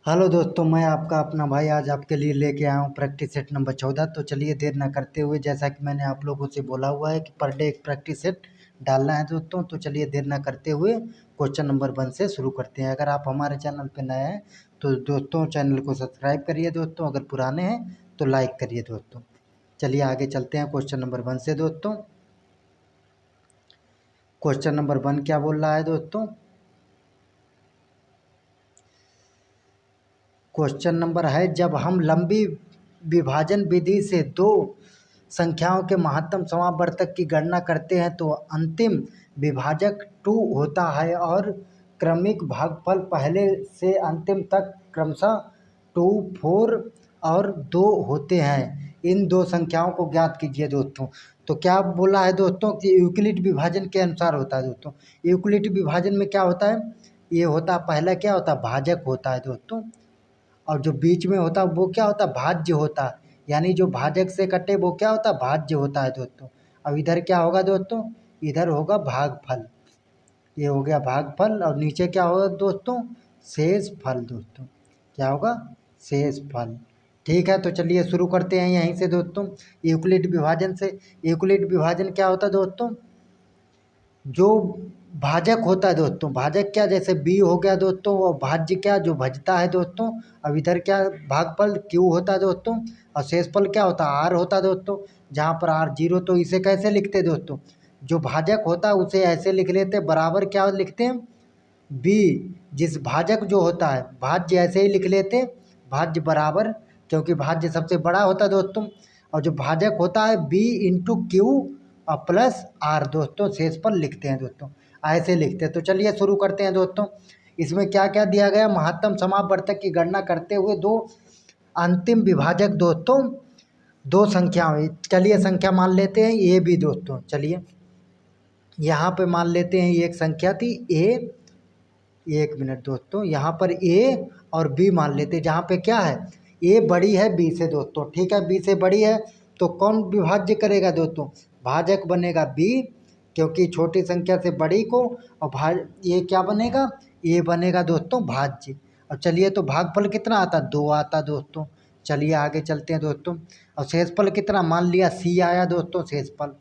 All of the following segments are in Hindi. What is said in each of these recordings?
हेलो दोस्तों, मैं आपका अपना भाई आज आपके लिए लेके आया हूँ प्रैक्टिस सेट नंबर 14। तो चलिए देर ना करते हुए, जैसा कि मैंने आप लोगों से बोला हुआ है कि पर डे एक प्रैक्टिस सेट डालना है दोस्तों, तो चलिए देर ना करते हुए क्वेश्चन नंबर 1 से शुरू करते हैं। अगर आप हमारे चैनल पर नए हैं तो दोस्तों चैनल को सब्सक्राइब करिए दोस्तों, अगर पुराने हैं तो लाइक करिए दोस्तों। चलिए आगे चलते हैं क्वेश्चन नंबर 1 से दोस्तों। क्वेश्चन नंबर 1 क्या बोल रहा है दोस्तों? क्वेश्चन नंबर है, जब हम लंबी विभाजन विधि से दो संख्याओं के महत्तम समावर्तक की गणना करते हैं तो अंतिम विभाजक 2 होता है और क्रमिक भागफल पहले से अंतिम तक क्रमशः 2, 4 और 2 होते हैं। इन दो संख्याओं को ज्ञात कीजिए दोस्तों। तो क्या बोला है दोस्तों कि यूक्लिड विभाजन के अनुसार होता है दोस्तों। यूक्लिड विभाजन में क्या होता है? ये होता है, पहला क्या होता है? भाजक होता है दोस्तों, और जो बीच में होता है वो क्या होता है? भाज्य होता है। यानी जो भाजक से कटे वो क्या होता है? भाज्य होता है दोस्तों। अब इधर क्या होगा दोस्तों? इधर होगा भागफल। ये हो गया भागफल, और नीचे क्या होगा दोस्तों? शेष फल दोस्तों। क्या होगा? शेष फल। ठीक है, तो चलिए शुरू करते हैं यहीं से दोस्तों, यूक्लिड विभाजन से। यूक्लिड विभाजन क्या होता है दोस्तों? जो भाजक होता है दोस्तों, भाजक क्या, जैसे बी हो गया दोस्तों, और भाज्य क्या, जो भजता है दोस्तों। अब इधर क्या, भागफल क्यू होता है दोस्तों, और शेषफल क्या होता है? आर होता है दोस्तों। जहाँ पर आर जीरो, तो इसे कैसे लिखते हैं दोस्तों? जो भाजक होता है उसे ऐसे लिख लेते हैं, बराबर क्या लिखते हैं? बी। जिस भाजक जो होता है, भाज्य ऐसे ही लिख लेते, भाज्य बराबर, क्योंकि भाज्य सबसे बड़ा होता है दोस्तों। और जो भाजक होता है बी इंटू क्यू और प्लस आर दोस्तों, शेष पर लिखते हैं दोस्तों, ऐसे लिखते हैं। तो चलिए शुरू करते हैं दोस्तों। इसमें क्या क्या दिया गया? महत्तम समावर्तक की गणना करते हुए दो अंतिम विभाजक दोस्तों, दो संख्या। चलिए संख्या मान लेते हैं ए बी दोस्तों। चलिए यहाँ पे मान लेते हैं एक संख्या थी ए, एक मिनट दोस्तों, यहाँ पर ए और बी मान लेते हैं। जहाँ पे क्या है, ए बड़ी है बी से दोस्तों, ठीक है, बी से बड़ी है, तो कौन विभाज्य करेगा दोस्तों? भाजक बनेगा बी, क्योंकि छोटी संख्या से बड़ी को, और ये क्या बनेगा? ए बनेगा दोस्तों भाज्य। और चलिए, तो भागफल कितना आता? 2 आता दोस्तों। चलिए आगे चलते हैं दोस्तों। और शेषफल कितना मान लिया? सी आया दोस्तों शेषफल।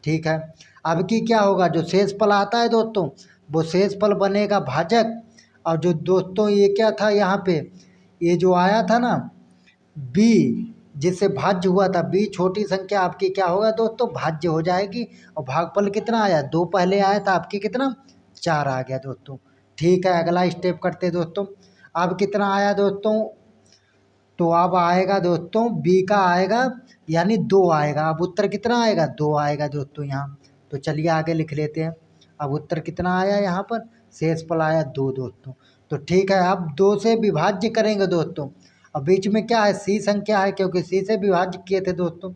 ठीक है, अब की क्या होगा? जो शेषफल आता है दोस्तों, वो शेषफल बनेगा भाजक। और जो दोस्तों ये क्या था यहाँ पे, ये जो आया था ना बी, जिससे भाज्य हुआ था बी, छोटी संख्या आपकी क्या होगा दोस्तों? भाज्य हो जाएगी। और भागफल कितना आया? 2 पहले आया था, आपकी कितना? 4 आ गया दोस्तों। ठीक है, अगला स्टेप करते दोस्तों। अब कितना आया दोस्तों? तो अब आएगा दोस्तों बी का आएगा, यानी 2 आएगा। अब उत्तर कितना आएगा? 2 आएगा दोस्तों यहाँ। तो चलिए आगे लिख लेते हैं। अब उत्तर कितना आया यहाँ पर? शेषफल आया 2 दोस्तों। तो ठीक है, अब 2 से विभाज्य करेंगे दोस्तों। अब बीच में क्या है? सी संख्या है, क्योंकि सी से विभाज्य किए थे दोस्तों।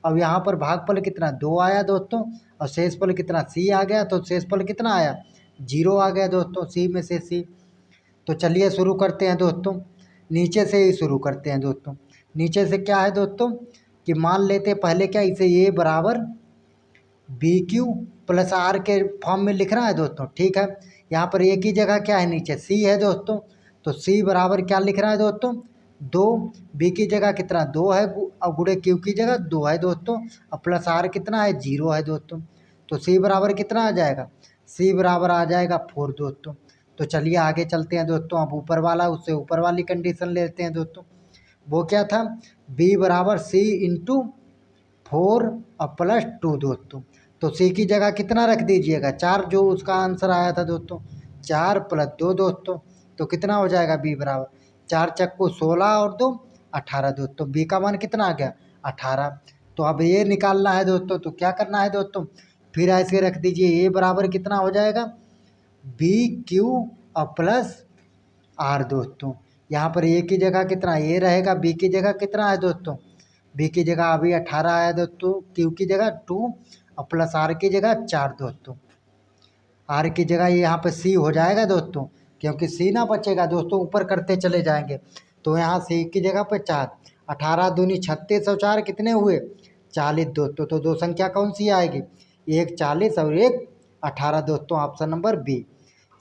अब यहाँ पर भागफल कितना? 2 आया दोस्तों, और शेषफल कितना? सी आ गया। तो शेषफल कितना आया? 0 आ गया दोस्तों, सी में से सी। तो चलिए शुरू करते हैं दोस्तों, नीचे से ही शुरू करते हैं दोस्तों। नीचे से क्या है दोस्तों कि मान लेते हैं पहले क्या, इसे ए बराबर बी क्यू प्लस आर के फॉर्म में लिख रहा है दोस्तों। ठीक है, यहाँ पर ए की जगह क्या है? नीचे सी है दोस्तों, तो सी बराबर क्या लिख रहा है दोस्तों? 2। बी की जगह कितना? 2 है, और गुणे क्यू की जगह 2 है दोस्तों, और प्लस आर कितना है? 0 है दोस्तों। तो सी बराबर कितना आ जाएगा? सी बराबर आ जाएगा 4 दोस्तों। तो चलिए आगे चलते हैं दोस्तों। अब ऊपर वाला, उससे ऊपर वाली कंडीशन लेते हैं दोस्तों। वो क्या था? बी बराबर सी इंटू 4 और प्लस 2 दोस्तों। तो सी की जगह कितना रख दीजिएगा? 4, जो उसका आंसर आया था दोस्तों, 4 प्लस 2 दोस्तों। तो कितना हो जाएगा? बी बराबर 4 चक्कू 16 और 2 18 दोस्तों। बी का मान कितना आ गया? 18। तो अब ये निकालना है दोस्तों, तो क्या करना है दोस्तों? फिर ऐसे रख दीजिए, ए बराबर कितना हो जाएगा? बी क्यू और प्लस आर दोस्तों। यहाँ पर ए की जगह कितना? ए रहेगा, बी की जगह कितना है दोस्तों? बी की जगह अभी 18 आया दोस्तों, क्यू की जगह 2 और प्लस आर की जगह 4 दोस्तों। आर की जगह ये यहाँ पे सी हो जाएगा दोस्तों, क्योंकि सी ना बचेगा दोस्तों, ऊपर करते चले जाएंगे। तो यहाँ सी की जगह पे 4, 18 दूनी 36 और 4 कितने हुए? 40 दोस्तों। तो दो संख्या कौन सी आएगी? एक 40 और एक 18 दोस्तों, ऑप्शन नंबर बी।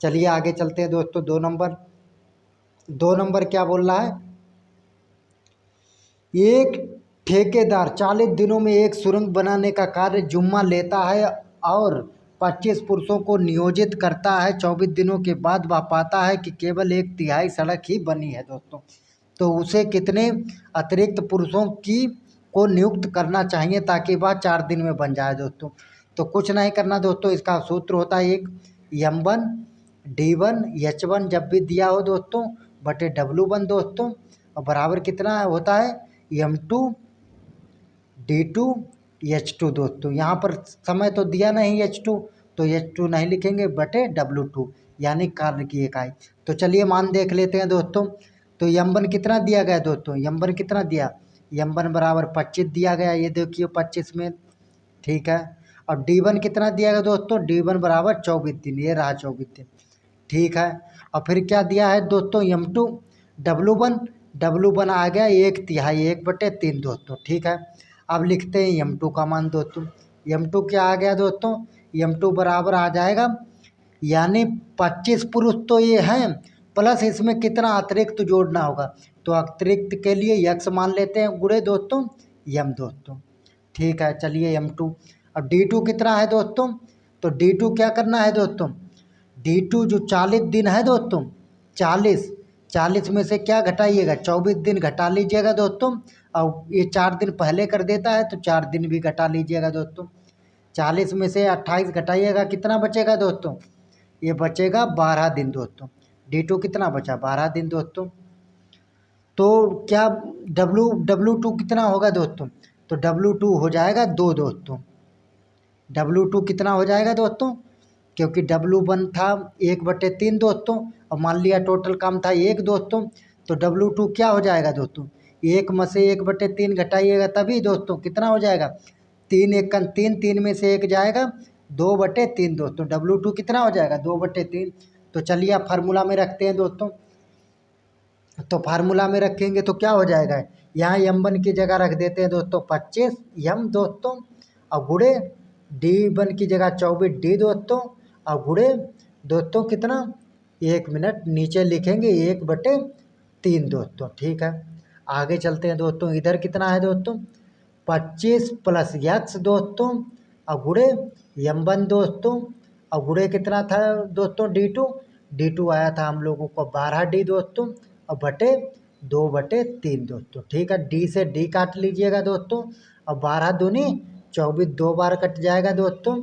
चलिए आगे चलते हैं दोस्तों, 2 नंबर। 2 नंबर क्या बोल रहा है, एक ठेकेदार 40 दिनों में एक सुरंग बनाने का कार्य जुम्मा लेता है और 25 पुरुषों को नियोजित करता है। 24 दिनों के बाद वह पाता है कि केवल 1/3 सड़क ही बनी है दोस्तों। तो उसे कितने अतिरिक्त पुरुषों की को नियुक्त करना चाहिए ताकि वह 4 दिन में बन जाए दोस्तों। तो कुछ नहीं करना दोस्तों, इसका सूत्र होता है एक M1 D1 H1 जब भी दिया हो दोस्तों बटे W1 दोस्तों, और बराबर कितना होता है M2 D2 H2 दोस्तों। यहाँ पर समय तो दिया नहीं H2, तो H2 नहीं लिखेंगे बटे W2 यानी कार्य की इकाई। तो चलिए मान देख लेते हैं दोस्तों। तो M1 कितना दिया गया दोस्तों, M1 कितना दिया, M1 बराबर 25 दिया गया, ये देखिए 25 में, ठीक है। और D1 कितना दिया गया दोस्तों, D1 बराबर 24 दिन, ये रहा 24 दिन, ठीक है। और फिर क्या दिया है दोस्तों M2 W1 आ गया 1/3 1/3 दोस्तों, ठीक है। अब लिखते हैं M2 का मान दोस्तों। M2 क्या आ गया दोस्तों, M2 बराबर आ जाएगा, यानी 25 पुरुष तो ये हैं, प्लस इसमें कितना अतिरिक्त जोड़ना होगा। तो अतिरिक्त के लिए यक्स मान लेते हैं गुणे दोस्तों M दोस्तों, ठीक है। चलिए M2। अब D2 कितना है दोस्तों, तो D2 क्या करना है दोस्तों, D2 जो 40 दिन है दोस्तों, 40 में से क्या घटाइएगा, 24 दिन घटा लीजिएगा दोस्तों। और ये 4 दिन पहले कर देता है तो 4 दिन भी घटा लीजिएगा दोस्तों। 40 में से 28 घटाइएगा, कितना बचेगा दोस्तों, ये बचेगा 12 दिन दोस्तों। D2 कितना बचा, 12 दिन दोस्तों। तो क्या W2 कितना होगा दोस्तों, तो W2 हो जाएगा 2 दोस्तों। W2 कितना हो जाएगा दोस्तों, क्योंकि W1 था 1/3 दोस्तों, और मान लिया टोटल काम था 1 दोस्तों, तो W2 क्या हो जाएगा दोस्तों, 1 में से 1/3 घटाइएगा तभी दोस्तों कितना हो जाएगा, 3 1 का 3, 3 में से 1 जाएगा 2/3 दोस्तों। W2 कितना हो जाएगा 2/3। तो चलिए आप फार्मूला में रखते हैं दोस्तों। तो फार्मूला में रखेंगे तो क्या हो जाएगा, यहाँ M1 की जगह रख देते हैं दोस्तों 25 M दोस्तों, और गुणे D1 की जगह 24 D दोस्तों, और गुणे दोस्तों कितना, 1 मिनट नीचे लिखेंगे 1/3 दोस्तों, ठीक है। आगे चलते हैं दोस्तों, इधर कितना है दोस्तों 25 प्लस यक्स दोस्तों, और गुणे M1 दोस्तों, और गुणे कितना था दोस्तों D2 आया था हम लोगों को 12D दोस्तों, और बटे 2/3 दोस्तों, ठीक है। D से D काट लीजिएगा दोस्तों, और 12 दूनी 24 2 बार कट जाएगा दोस्तों,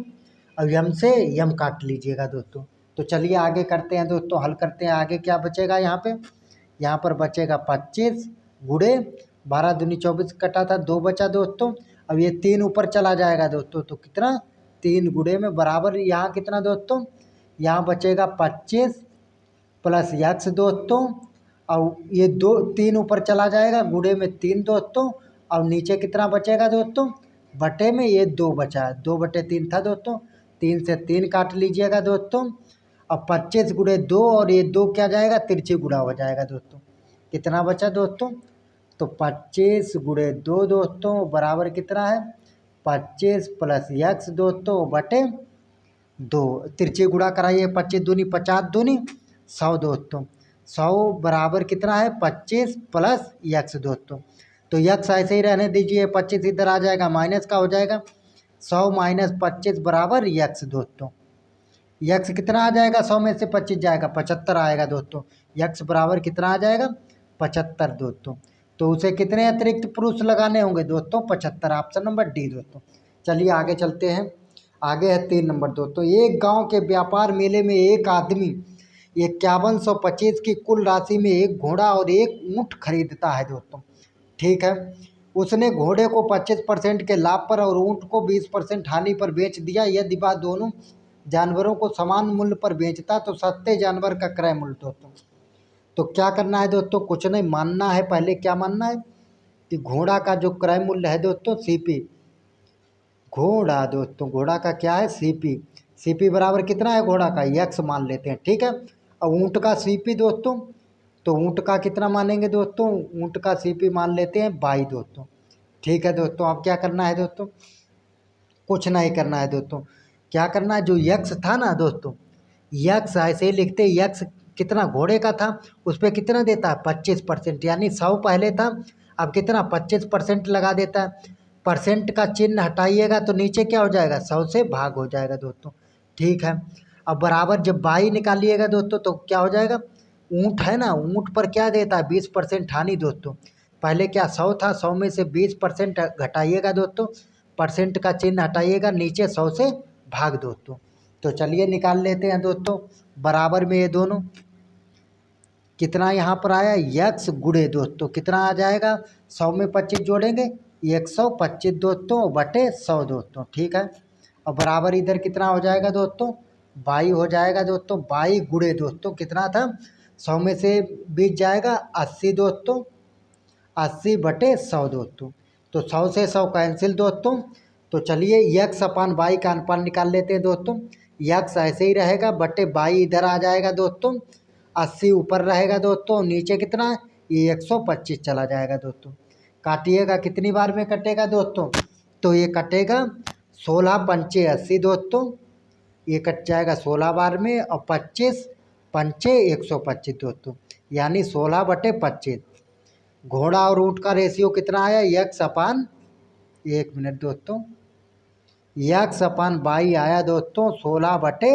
और M से M काट लीजिएगा दोस्तों। तो चलिए आगे करते हैं दोस्तों, हल करते हैं। आगे क्या बचेगा यहाँ पर बचेगा 25 गुणे 12 दूनी 24 कटा था 2 बचा दोस्तों। अब ये 3 ऊपर चला जाएगा दोस्तों, तो कितना 3 गुणे में बराबर यहाँ कितना दोस्तों, यहाँ बचेगा 25 प्लस यक्स दोस्तों, और ये 3 ऊपर चला जाएगा गुणे में 3 दोस्तों, और नीचे कितना बचेगा दोस्तों, बटे में ये 2 बचा है, 2/3 था दोस्तों, 3 से 3 काट लीजिएगा दोस्तों। अब 25 गुणे 2 और ये 2 क्या जाएगा, तिरछी गुणा हो जाएगा दोस्तों। कितना बचा दोस्तों, तो 25 गुणे 2 दोस्तों बराबर कितना है 25 प्लस यक्स दोस्तों बटे 2, तिरछी गुणा कराइए, 25 दूनी 50 दूनी 100 दोस्तों, 100 बराबर कितना है 25 प्लस यक्स दोस्तों। तो यक्स ऐसे ही रहने दीजिए, 25 इधर आ जाएगा माइनस का हो जाएगा, 100 माइनस 25 बराबर यक्स दोस्तों। यक्स कितना आ जाएगा, 100 में से 25 जाएगा 75 आएगा दोस्तों। यक्स बराबर कितना आ जाएगा 75 दोस्तों। तो उसे कितने अतिरिक्त पुरुष लगाने होंगे दोस्तों 75, ऑप्शन नंबर डी दोस्तों। चलिए आगे चलते हैं, आगे है 3 नंबर दोस्तों। एक गांव के व्यापार मेले में एक आदमी 5125 की कुल राशि में एक घोड़ा और एक ऊँट खरीदता है दोस्तों, ठीक है। उसने घोड़े को 25% के लाभ पर और ऊँट को 20% हानि पर बेच दिया। यदि वह दोनों जानवरों को समान मूल्य पर बेचता तो सस्ते जानवर का क्रय मूल्य दोस्तों। तो क्या करना है दोस्तों, कुछ नहीं मानना है, पहले क्या मानना है कि घोड़ा का जो क्रय मूल्य है दोस्तों सीपी, घोड़ा दोस्तों घोड़ा का क्या है सीपी बराबर कितना है घोड़ा का यक्स मान लेते हैं, ठीक है। और ऊँट का सीपी दोस्तों, तो ऊँट का कितना मानेंगे दोस्तों, ऊँट का सीपी मान लेते हैं 22 दोस्तों, ठीक है दोस्तों। अब क्या करना है दोस्तों, कुछ नहीं करना है दोस्तों, क्या करना है जो यक्स था ना दोस्तों, यक्स ऐसे ही लिखते यक्स कितना घोड़े का था, उस पर कितना देता है 25%, यानी 100 पहले था, अब कितना 25% लगा देता है। परसेंट का चिन्ह हटाइएगा तो नीचे क्या हो जाएगा, 100 से भाग हो जाएगा दोस्तों। ठीक है, अब बराबर जब बाई निकालिएगा दोस्तों तो क्या हो जाएगा, ऊँट है ना, ऊँट पर क्या देता है 20% हानि दोस्तों। पहले क्या 100 था, 100 में से 20% घटाइएगा दोस्तों, परसेंट का चिन्ह हटाइएगा, नीचे 100 से भाग दोस्तों। तो चलिए निकाल लेते हैं दोस्तों, बराबर में ये दोनों कितना यहाँ पर आया, यक्स गुड़े दोस्तों कितना आ जाएगा, 100 में 25 जोड़ेंगे 125 दोस्तों बटे 100 दोस्तों। ठीक है, और बराबर इधर कितना हो जाएगा दोस्तों, 22 हो जाएगा दोस्तों। 22 गुड़े दोस्तों कितना था, 100 में से 20 जाएगा 80 दोस्तों, 80 बटे 100 दोस्तों। तो 100 से 100 कैंसिल दोस्तों। तो चलिए यक्स अपान बाई का अनुपात निकाल लेते हैं दोस्तों। यक्स ऐसे ही रहेगा, बटे बाई इधर आ जाएगा दोस्तों, 80 ऊपर रहेगा दोस्तों, नीचे कितना है, ये 125 चला जाएगा दोस्तों। काटिएगा कितनी बार में कटेगा दोस्तों, तो ये कटेगा 16 पंचे 80 दोस्तों, ये कट जाएगा 16 बार में, और 25 पंचे 125 दोस्तों, यानी 16 बटे 25। घोड़ा और ऊँट का रेशियो कितना आया, यक्स अपान, एक मिनट दोस्तों, यक्स अपान बाई आया दोस्तों 16 बटे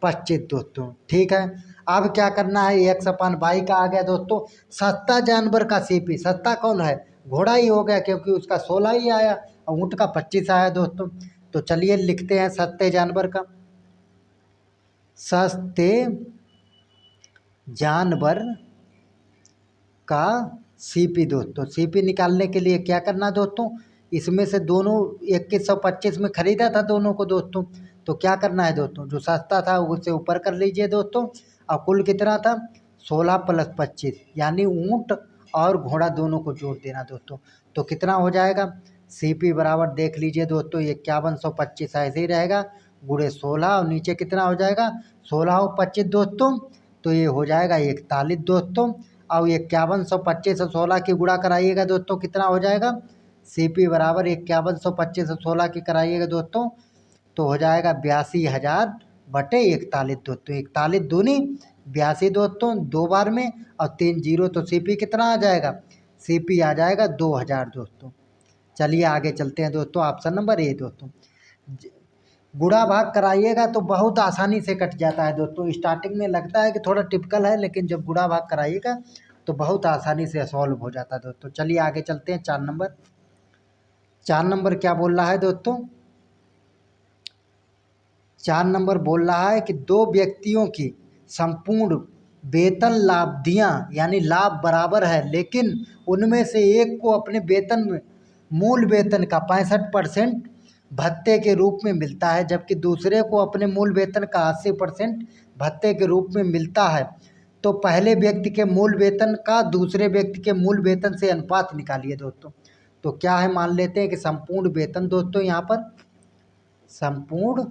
25 दोस्तों। ठीक है, अब क्या करना है, यक्स अपान बाई का आ गया दोस्तों, सस्ता जानवर का सीपी, सस्ता कौन है, घोड़ा ही हो गया, क्योंकि उसका 16 ही आया और ऊँट का 25 आया दोस्तों। तो चलिए लिखते हैं सस्ते जानवर का, सस्ते जानवर का सीपी दोस्तों। सीपी निकालने के लिए क्या करना दोस्तों, इसमें से दोनों 2125 में खरीदा था दोनों को दोस्तों, तो क्या करना है दोस्तों, जो सस्ता था उसे ऊपर कर लीजिए दोस्तों, और कुल कितना था 16 प्लस 25, यानी ऊँट और घोड़ा दोनों को जोड़ देना दोस्तों। तो कितना हो जाएगा, सीपी बराबर देख लीजिए दोस्तों, 5125 ऐसे ही रहेगा, गुड़े 16 और नीचे कितना हो जाएगा 16 और 25 दोस्तों, तो ये हो जाएगा 41 दोस्तों। और 5125 और 16 की गुणा कराइएगा दोस्तों, कितना हो जाएगा, सीपी बराबर 5125 और 16 की कराइएगा दोस्तों, तो हो जाएगा 82,000 बटे 41 दोस्तों। 41 दूनी 82 दोस्तों, 2 बार में और 3 जीरो, तो सीपी कितना आ जाएगा, सीपी आ जाएगा 2000 दोस्तों। चलिए आगे चलते हैं दोस्तों, ऑप्शन नंबर ए दोस्तों। गुणा भाग कराइएगा तो बहुत आसानी से कट जाता है दोस्तों, स्टार्टिंग में लगता है कि थोड़ा टिपिकल है, लेकिन जब गुणा भाग कराइएगा तो बहुत आसानी से सॉल्व हो जाता है दोस्तों। चलिए आगे चलते हैं, 4 नंबर। 4 नंबर क्या बोल रहा है दोस्तों, 4 नंबर बोल रहा है कि दो व्यक्तियों की संपूर्ण वेतन लाभदियाँ, यानी लाभ बराबर है, लेकिन उनमें से एक को अपने वेतन में मूल वेतन का 65% भत्ते के रूप में मिलता है, जबकि दूसरे को अपने मूल वेतन का 80% भत्ते के रूप में मिलता है। तो पहले व्यक्ति के मूल वेतन का दूसरे व्यक्ति के मूल वेतन से अनुपात निकालिए दोस्तों। तो क्या है, मान लेते हैं कि संपूर्ण वेतन दोस्तों, यहाँ पर संपूर्ण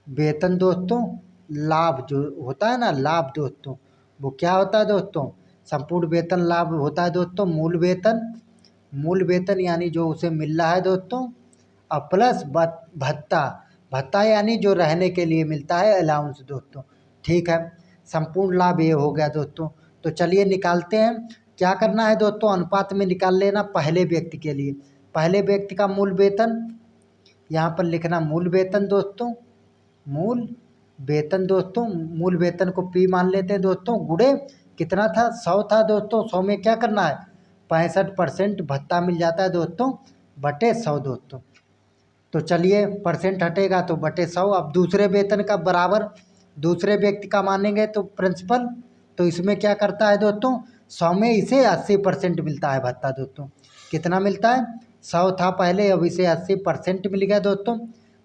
वेतन दोस्तों, लाभ जो होता है ना, लाभ दोस्तों, वो क्या होता है दोस्तों, संपूर्ण वेतन लाभ होता है दोस्तों मूल वेतन, मूल वेतन यानी जो उसे मिल रहा है दोस्तों, और प्लस भत्ता, भत्ता यानी जो रहने के लिए मिलता है, अलाउंस दोस्तों। ठीक है, संपूर्ण लाभ ये हो गया दोस्तों। तो चलिए निकालते हैं, क्या करना है दोस्तों, अनुपात में निकाल लेना पहले व्यक्ति के लिए। पहले व्यक्ति का मूल वेतन, यहाँ पर लिखना मूल वेतन दोस्तों, मूल वेतन दोस्तों, मूल वेतन को पी मान लेते हैं दोस्तों, गुड़े कितना था 100 था दोस्तों, 100 में क्या करना है 65% भत्ता मिल जाता है दोस्तों, बटे 100 दोस्तों। तो चलिए परसेंट हटेगा तो बटे 100। अब दूसरे वेतन का बराबर दूसरे व्यक्ति का मानेंगे तो प्रिंसिपल, तो इसमें क्या करता है दोस्तों, 100 में इसे 80% मिलता है भत्ता दोस्तों। कितना मिलता है, 100 था पहले, अब इसे 80% मिल गया दोस्तों,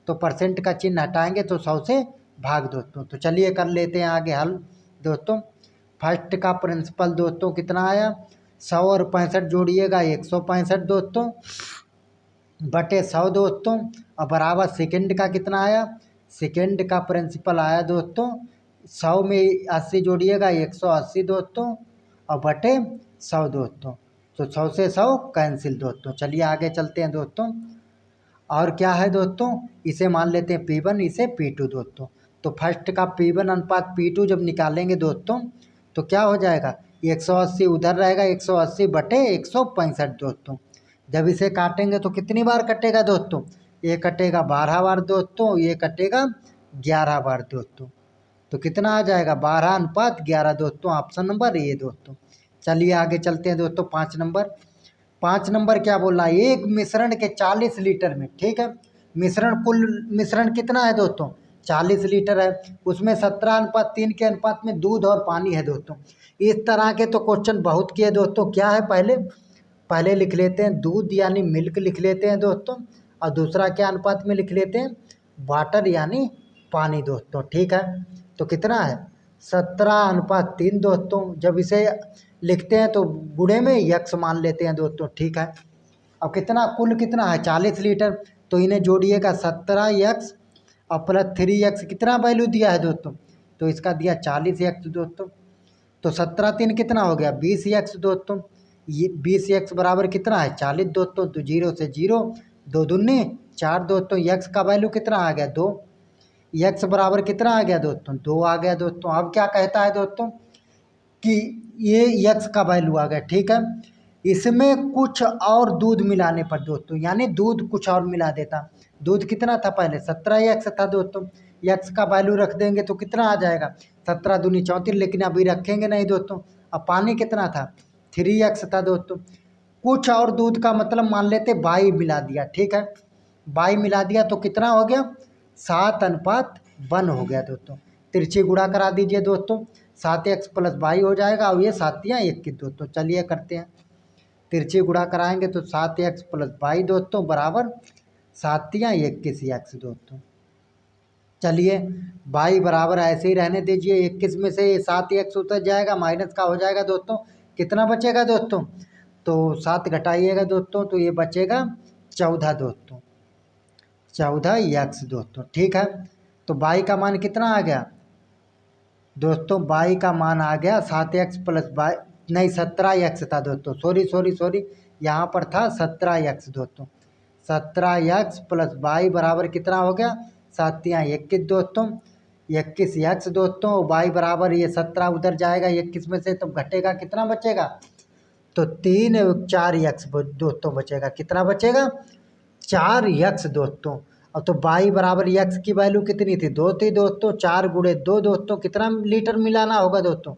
तो परसेंट का चिन्ह हटाएंगे तो 100 से भाग दोस्तों। तो चलिए कर लेते हैं आगे हल दोस्तों। फर्स्ट का प्रिंसिपल दोस्तों कितना आया, 100 और 65 जोड़िएगा 165 दोस्तों, बटे 100 दोस्तों, और बराबर सेकंड का कितना आया, सेकंड का प्रिंसिपल आया दोस्तों 100 में 80 जोड़िएगा 180 दोस्तों, और बटे 100 दोस्तों। तो 100 से 100 कैंसिल दोस्तों। चलिए आगे चलते हैं दोस्तों, और क्या है दोस्तों, इसे मान लेते हैं P1, इसे P2 दोस्तों। तो फर्स्ट का P1 अनुपात P2 जब निकालेंगे दोस्तों तो क्या हो जाएगा, 180 उधर रहेगा, 180 बटे 165 दोस्तों। जब इसे काटेंगे तो कितनी बार कटेगा दोस्तों, ये कटेगा 12 बार दोस्तों, ये कटेगा 11 बार दोस्तों। तो कितना आ जाएगा, 12:11 दोस्तों, ऑप्शन नंबर ए दोस्तों। चलिए आगे चलते हैं दोस्तों। 5 नंबर क्या बोल रहा है, एक मिश्रण के 40 लीटर में, ठीक है, कुल मिश्रण कितना है दोस्तों, 40 लीटर है, उसमें 17:3 के अनुपात में दूध और पानी है दोस्तों। इस तरह के तो क्वेश्चन बहुत किए दोस्तों। क्या है, पहले लिख लेते हैं दूध यानी मिल्क लिख लेते हैं दोस्तों, और दूसरा क्या अनुपात में लिख लेते हैं, वाटर यानी पानी दोस्तों, ठीक है। तो कितना है, 17:3 दोस्तों। जब इसे लिखते हैं तो गुणे में यक्स मान लेते हैं दोस्तों, ठीक है। अब कितना, कुल कितना है 40 लीटर, तो इन्हें जोड़िएगा 17x और प्लस 3x, कितना वैल्यू दिया है दोस्तों, तो इसका दिया 40x दोस्तों। तो 17×3 कितना हो गया, 20x दोस्तों। ये 20x बराबर कितना है, 40 दोस्तों। तो 0 से 0, 2×2 4 दोस्तों। x का वैल्यू कितना आ गया, 2। x बराबर कितना आ गया दोस्तों, 2 आ गया दोस्तों। अब क्या कहता है दोस्तों कि ये x का वैल्यू आ गया, ठीक है। इसमें कुछ और दूध मिलाने पर दोस्तों, यानी दूध कुछ और मिला देता। दूध कितना था पहले, 17x था दोस्तों। x का वैल्यू रख देंगे तो कितना आ जाएगा, 17×2 34, लेकिन अभी रखेंगे नहीं दोस्तों। अब पानी कितना था, 3x था दोस्तों। कुछ और दूध का मतलब मान लेते 22 मिला दिया, ठीक है। 22 मिला दिया तो कितना हो गया, 7:1 हो गया दोस्तों। तिरछी गुणा करा दीजिए दोस्तों, 7x + 22 हो जाएगा, और ये 7×1 दोस्तों। चलिए करते हैं, तिरछी गुणा कराएंगे तो 7x + 22 दोस्तों बराबर 7×21 दोस्तों। चलिए 22 बराबर ऐसे ही रहने दीजिए, 21 में से 7x उतर जाएगा, माइनस का हो जाएगा दोस्तों। कितना बचेगा दोस्तों, तो 7 घटाइएगा दोस्तों, तो ये बचेगा 14 दोस्तों, 14x दोस्तों, ठीक है। तो 22 का मान कितना आ गया दोस्तों, 22 का मान आ गया 7x + 22, नहीं 17x था दोस्तों, सॉरी, यहाँ पर था 17x दोस्तों। 17x + 22 बराबर कितना हो गया, 7×21 दोस्तों, 21x दोस्तों। 22 बराबर ये 17 उधर जाएगा 21 में से, तो घटेगा कितना बचेगा, तो 3×4x दोस्तों बचेगा। कितना बचेगा, 4x दोस्तों। और तो 22 बराबर x की वैल्यू कितनी थी, 2 थी दोस्तों। 4×2 दोस्तों, कितना लीटर मिलाना होगा दोस्तों,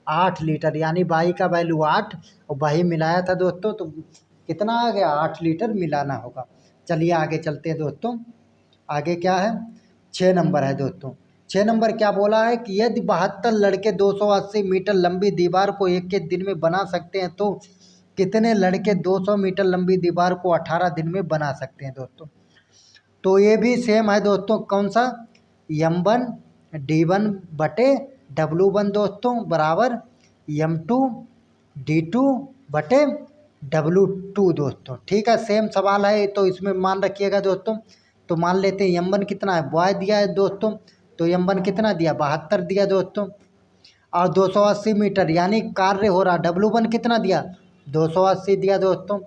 8 लीटर, यानी 22 का वैल्यू 8 और 22 मिलाया था दोस्तों, तो कितना आ गया, 8 लीटर मिलाना होगा। चलिए आगे चलते हैं दोस्तों। आगे क्या है, 6 नंबर है दोस्तों। 6 नंबर क्या बोला है कि यदि 72 लड़के 280 मीटर लंबी दीवार को एक दिन में बना सकते हैं तो कितने लड़के 200 मीटर लंबी दीवार को 18 दिन में बना सकते हैं दोस्तों। तो ये भी सेम है दोस्तों, कौन सा, M1 D1 बटे W1 दोस्तों बराबर M2 D2 बटे W2 दोस्तों, ठीक है। सेम सवाल है, तो इसमें मान रखिएगा दोस्तों। तो मान लेते हैं M1 कितना है, बॉय दिया है दोस्तों, तो M1 कितना दिया, 72 दिया दोस्तों। और 280 मीटर यानी कार्य हो रहा, W1 कितना दिया, 280 दिया दोस्तों।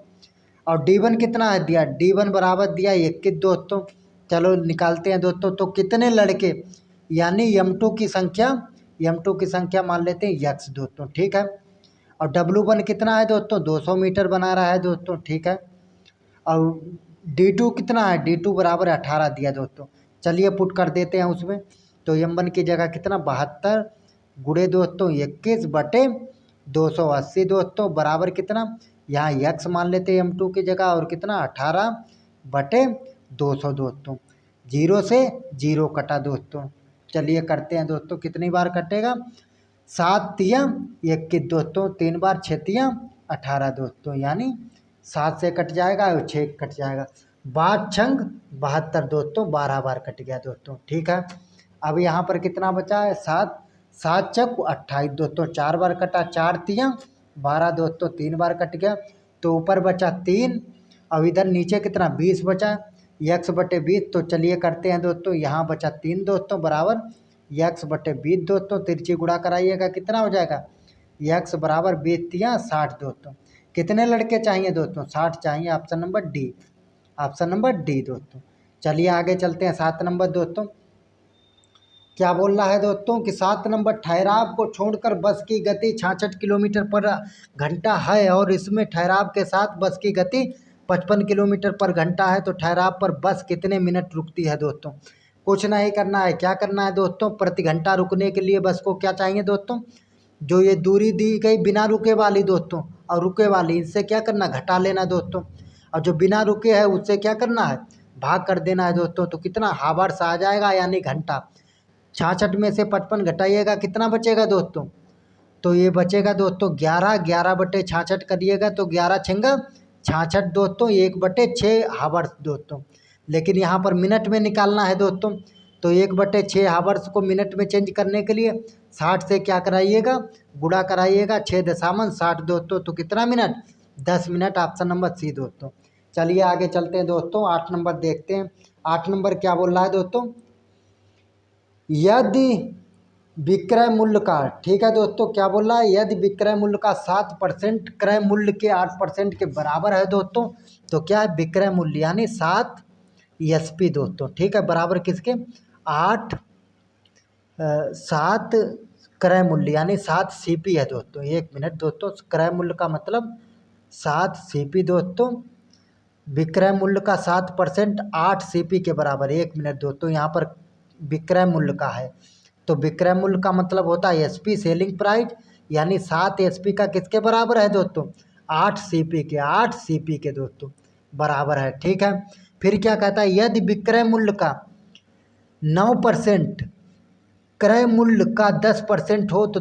और D1 कितना है दिया, D1 बराबर दिया 21 दोस्तों। चलो निकालते हैं दोस्तों। तो कितने लड़के, यानी M2 की संख्या मान लेते हैं x दोस्तों, ठीक है। और W1 कितना है दोस्तों, 200 मीटर बना रहा है दोस्तों, ठीक है। और D2 कितना है, D2 बराबर 18 दिया दोस्तों। चलिए पुट कर देते हैं उसमें। तो M1 की जगह कितना, 72 गुणे दोस्तों 21 बटे 280 दोस्तों बराबर कितना, यहाँ x मान लेते हैं M2 की जगह, और कितना 18 बटे 200 दोस्तों। 0 से 0 कटा दोस्तों। चलिए करते हैं दोस्तों, कितनी बार कटेगा, 7×3 दोस्तों, 3 बार 6×3 18 दोस्तों, यानी 7 से कट जाएगा और 6 कट जाएगा। 5×6 72 दोस्तों, 12 बार कट गया दोस्तों, ठीक है। अब यहाँ पर कितना बचा है, 7, 7×4 = 28 दोस्तों, 4 बार कटा, 4×3 = 12 दोस्तों, 3 बार कट गया। तो ऊपर बचा 3, अब इधर नीचे कितना 20 बचा, x बटे 20। तो चलिए करते हैं दोस्तों, यहाँ बचा 3 दोस्तों बराबर x बटे 20 दोस्तों। तिरछी गुणा कराइएगा, कितना हो जाएगा, x बराबर 20×3 = 60 दोस्तों। कितने लड़के चाहिए दोस्तों, 60 चाहिए, option number D, option number D दोस्तों। चलिए आगे चलते हैं, 7 नंबर दोस्तों। क्या बोल रहा है दोस्तों कि 7 नंबर, ठहराव को छोड़कर बस की गति 66 किलोमीटर पर घंटा है और इसमें ठहराव के साथ बस की गति 55 किलोमीटर पर घंटा है, तो ठहराव पर बस कितने मिनट रुकती है दोस्तों। कुछ नहीं करना है, क्या करना है दोस्तों, प्रति घंटा रुकने के लिए बस को क्या चाहिए दोस्तों, जो ये दूरी दी गई बिना रुके वाली दोस्तों और रुके वाली, इनसे क्या करना, घटा लेना दोस्तों। और जो बिना रुके है उससे क्या करना है, भाग कर देना है दोस्तों। तो कितना हावर्स आ जाएगा यानी घंटा। 66 में से 55 घटाइएगा, कितना बचेगा दोस्तों, तो ये बचेगा दोस्तों 11, 11/66 करिएगा तो 11×6 = 66 दोस्तों, 1/6 हावर्स दोस्तों। लेकिन यहाँ पर मिनट में निकालना है दोस्तों, तो 1/6 हावर्स को मिनट में चेंज करने के लिए 60 से क्या कराइएगा, गुणा कराइएगा, 6.60 दोस्तों, तो कितना minute, 10 minute, option number C दोस्तों। चलिए आगे चलते हैं दोस्तों, 8 नंबर देखते हैं। 8 नंबर क्या बोल रहा है दोस्तों, यदि विक्रय मूल्य का, ठीक है दोस्तों, क्या बोल रहा है, यदि विक्रय मूल्य का 7% क्रय मूल्य के 8% के बराबर है दोस्तों, तो क्या है, विक्रय मूल्य यानी 7 SP दोस्तों, ठीक है, बराबर किसके, 8 7 क्रय मूल्य यानी 7 CP है दोस्तों। 1 मिनट दोस्तों, क्रय मूल्य का मतलब 7 CP दोस्तों, विक्रय मूल्य का 7% 8 CP के बराबर। 1 मिनट दोस्तों, यहाँ पर विक्रय मूल्य का है, तो विक्रय मूल्य का मतलब होता है SP सेलिंग प्राइस, यानी 7 SP का किसके बराबर है दोस्तों, 8 CP के, 8 CP के दोस्तों बराबर है, ठीक है। फिर क्या कहता है, यदि विक्रय मूल्य का 9% क्रय मूल्य का 10% हो तो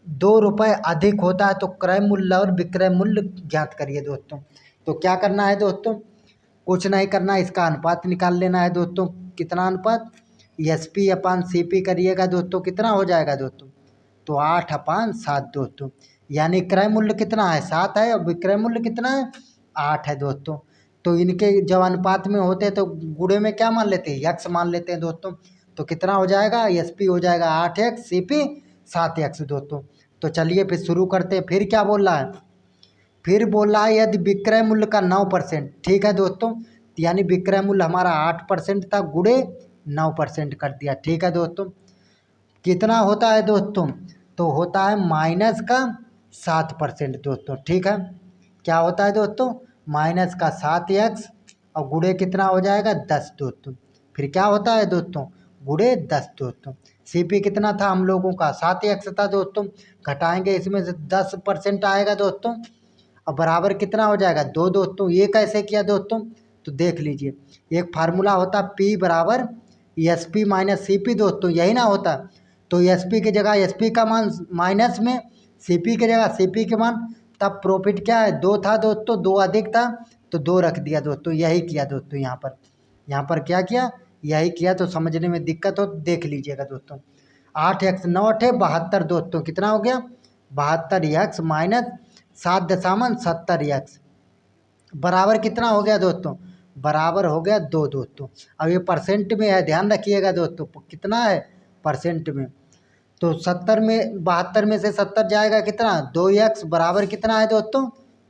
2 रुपये अधिक होता है, तो क्रय मूल्य और विक्रय मूल्य ज्ञात करिए दोस्तों। तो क्या करना है दोस्तों, कुछ नहीं करना, इसका अनुपात निकाल लेना है दोस्तों। कितना अनुपात, SP/CP करिएगा दोस्तों, कितना हो जाएगा दोस्तों, तो 8/7 दोस्तों। यानी क्रय मूल्य कितना है, 7 है, और विक्रय मूल्य कितना है, 8 है दोस्तों। तो इनके जब अनुपात में होते हैं तो गुणे में क्या मान लेते हैं, यक्स मान लेते हैं दोस्तों। तो कितना हो जाएगा, SP हो जाएगा 8x, CP 7x दोस्तों। तो चलिए फिर शुरू करते हैं। फिर क्या बोल रहा है, फिर बोल रहा है यदि विक्रय मूल्य का 9%, ठीक है दोस्तों, यानी विक्रय मूल्य हमारा 8% था, गुणे 9% कर दिया, ठीक है दोस्तों। कितना होता है दोस्तों, तो होता है -7% दोस्तों, ठीक है। क्या होता है दोस्तों, -7x और गुणे कितना हो जाएगा, 10 दोस्तों। फिर क्या होता है दोस्तों, गुणे 10 दोस्तों। CP कितना था हम लोगों का, 7x था दोस्तों, घटाएंगे इसमें से 10% आएगा दोस्तों, और बराबर कितना हो जाएगा, 2 दोस्तों। ये कैसे किया दोस्तों, तो देख लीजिए, एक फार्मूला होता P बराबर SP - CP दोस्तों, यही ना होता। तो SP की जगह SP का मान माइनस में, CP की जगह CP के मान, तब प्रॉफिट क्या है, 2 था दोस्तों, 2 अधिक था तो 2 रख दिया दोस्तों। यही किया दोस्तों, यहाँ पर क्या किया, यही किया। तो समझने में दिक्कत हो तो देख लीजिएगा दोस्तों। 8x 9 8 72 दोस्तों, कितना हो गया, 72x - 7.70x बराबर कितना हो गया दोस्तों, बराबर हो गया 2 दोस्तों। अब ये परसेंट में है, ध्यान रखिएगा दोस्तों, कितना है परसेंट में। तो 70 में 72 में से 70 जाएगा कितना, 2x बराबर कितना है दोस्तों,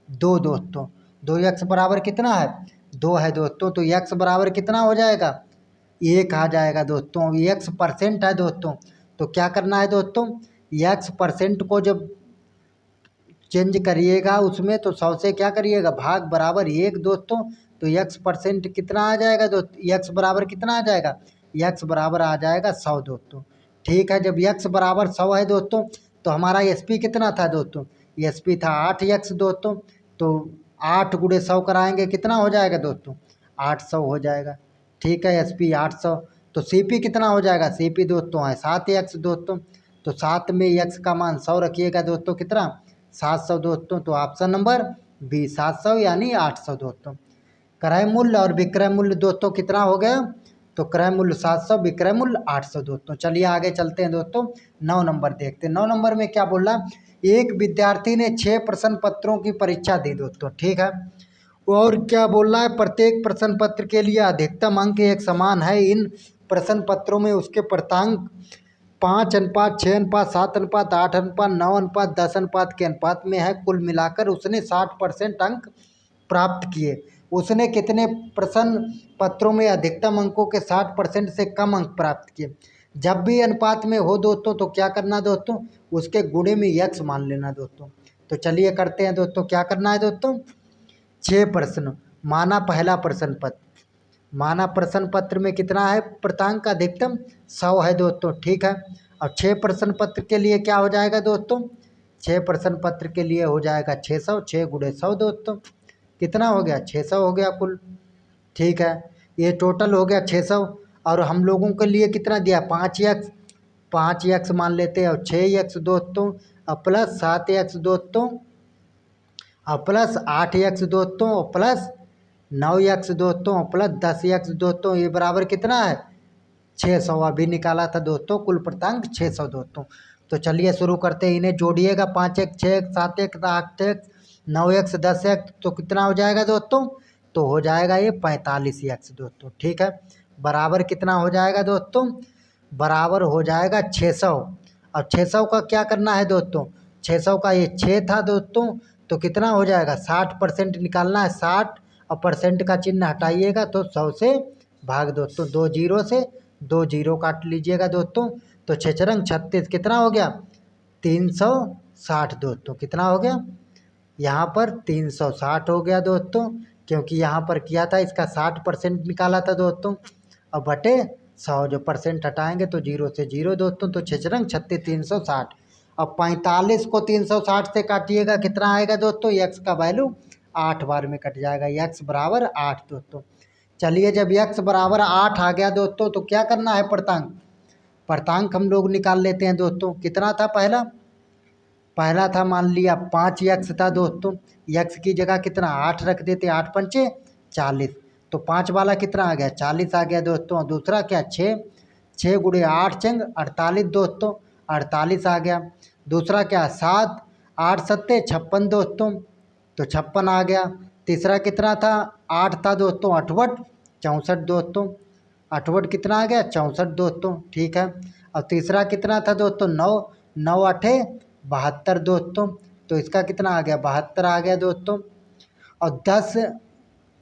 2 दोस्तों। 2x बराबर कितना है, 2 है दोस्तों। तो x बराबर कितना हो जाएगा, 1 आ जाएगा दोस्तों। x परसेंट है दोस्तों, तो क्या करना है दोस्तों, x परसेंट को जब चेंज करिएगा उसमें तो 100 से क्या करिएगा भाग, बराबर 1 दोस्तों। तो x परसेंट कितना आ जाएगा दोस्तों, x बराबर कितना आ जाएगा, x बराबर आ जाएगा 100 दोस्तों, ठीक है। जब x बराबर 100 है दोस्तों, तो हमारा SP कितना था दोस्तों, SP था 8x दोस्तों। तो 8 गुणे 100 कराएंगे, कितना हो जाएगा दोस्तों, 800 हो जाएगा, ठीक है। SP 800। तो CP कितना हो जाएगा, CP दोस्तों है 7x दोस्तों। तो 7 में x का मान 100 रखिएगा दोस्तों, कितना 700 दोस्तों। तो ऑप्शन नंबर बी 700 यानी 800 दोस्तों। क्रय मूल्य और विक्रय मूल्य दोस्तों कितना हो गया, तो क्रय मूल्य 700, विक्रय मूल्य 800 दोस्तों। चलिए आगे चलते हैं दोस्तों, 9 नंबर देखते हैं। 9 नंबर में क्या बोल रहा, एक विद्यार्थी ने 6 प्रश्न पत्रों की परीक्षा दी दोस्तों, ठीक है। और क्या बोल रहा है, प्रत्येक प्रश्न पत्र के लिए अधिकतम अंक एक समान है। इन प्रश्न पत्रों में उसके प्रतांक 5:7:7:8:9:10 के अनुपात में है। कुल मिलाकर उसने 60% अंक प्राप्त किए। उसने कितने प्रश्न पत्रों में अधिकतम अंकों के 60% से कम अंक प्राप्त किए। जब भी अनुपात में हो दोस्तों तो क्या करना दोस्तों, उसके गुणे में यक्स मान लेना दोस्तों। तो चलिए करते हैं दोस्तों, क्या करना है दोस्तों। 6 प्रश्न माना पहला प्रश्न पत्र, माना प्रश्न पत्र में कितना है प्राप्तांक का अधिकतम 100 है दोस्तों, ठीक है। अब 6 प्रश्न पत्र के लिए क्या हो जाएगा दोस्तों, 6 प्रश्न पत्र के लिए हो जाएगा 600, 6 × 100 दोस्तों, कितना हो गया 600 हो गया कुल, ठीक है। ये टोटल हो गया 600। और हम लोगों के लिए कितना दिया 5x, 5x मान लेते हैं, और 6x दोस्तों, और प्लस 7x दोस्तों, और प्लस 8x दोस्तों, और प्लस 9x दोस्तों, और प्लस 10x दोस्तों, ये बराबर कितना है 600। अभी निकाला था दोस्तों कुल प्राप्तांक 600 दोस्तों। तो चलिए शुरू करते हैं, इन्हें जोड़िएगा 5x, 6x, 7x, 8x, 9x, 10x, तो कितना हो जाएगा दोस्तों, तो हो जाएगा ये 45x दोस्तों, ठीक है। बराबर कितना हो जाएगा दोस्तों, बराबर हो जाएगा 600। और 600 का क्या करना है दोस्तों, 600 का ये 6 था दोस्तों, तो कितना हो जाएगा 60% निकालना है, 60 और परसेंट का चिन्ह हटाइएगा तो 100 से भाग दोस्तों, 2 जीरो से 2 जीरो काट लीजिएगा दोस्तों, तो 6×36 कितना हो गया 360 दोस्तों, कितना हो गया यहाँ पर 360 हो गया दोस्तों, क्योंकि यहाँ पर किया था इसका 60% निकाला था दोस्तों। अब बटे 100 जो परसेंट हटाएंगे तो 0 से 0 दोस्तों, तो 6×36 360। अब 45 को 360 से काटिएगा कितना आएगा दोस्तों, x का वैल्यू 8 बार में कट जाएगा, x बराबर 8 दोस्तों। चलिए जब x बराबर 8 आ गया दोस्तों तो क्या करना है प्राप्तांक, प्राप्तांक हम लोग निकाल लेते हैं दोस्तों। कितना था पहला, पहला था मान लिया 5x था दोस्तों, x की जगह कितना 8 रख देते, 8 पंचे 40, तो 5 वाला कितना आ गया 40 आ गया दोस्तों। और दूसरा क्या 6, 6 × 8 चंग 48 दोस्तों, 48 आ गया। दूसरा क्या 7, 8 सत्ते 56 दोस्तों, तो 56 आ गया। तीसरा कितना था 8 था दोस्तों, 8 64 दोस्तों, 8 कितना आ गया 64 दोस्तों, ठीक है। और तीसरा कितना था दोस्तों 9, 9 8 72 दोस्तों, तो इसका कितना आ गया 72 आ गया दोस्तों। और 10,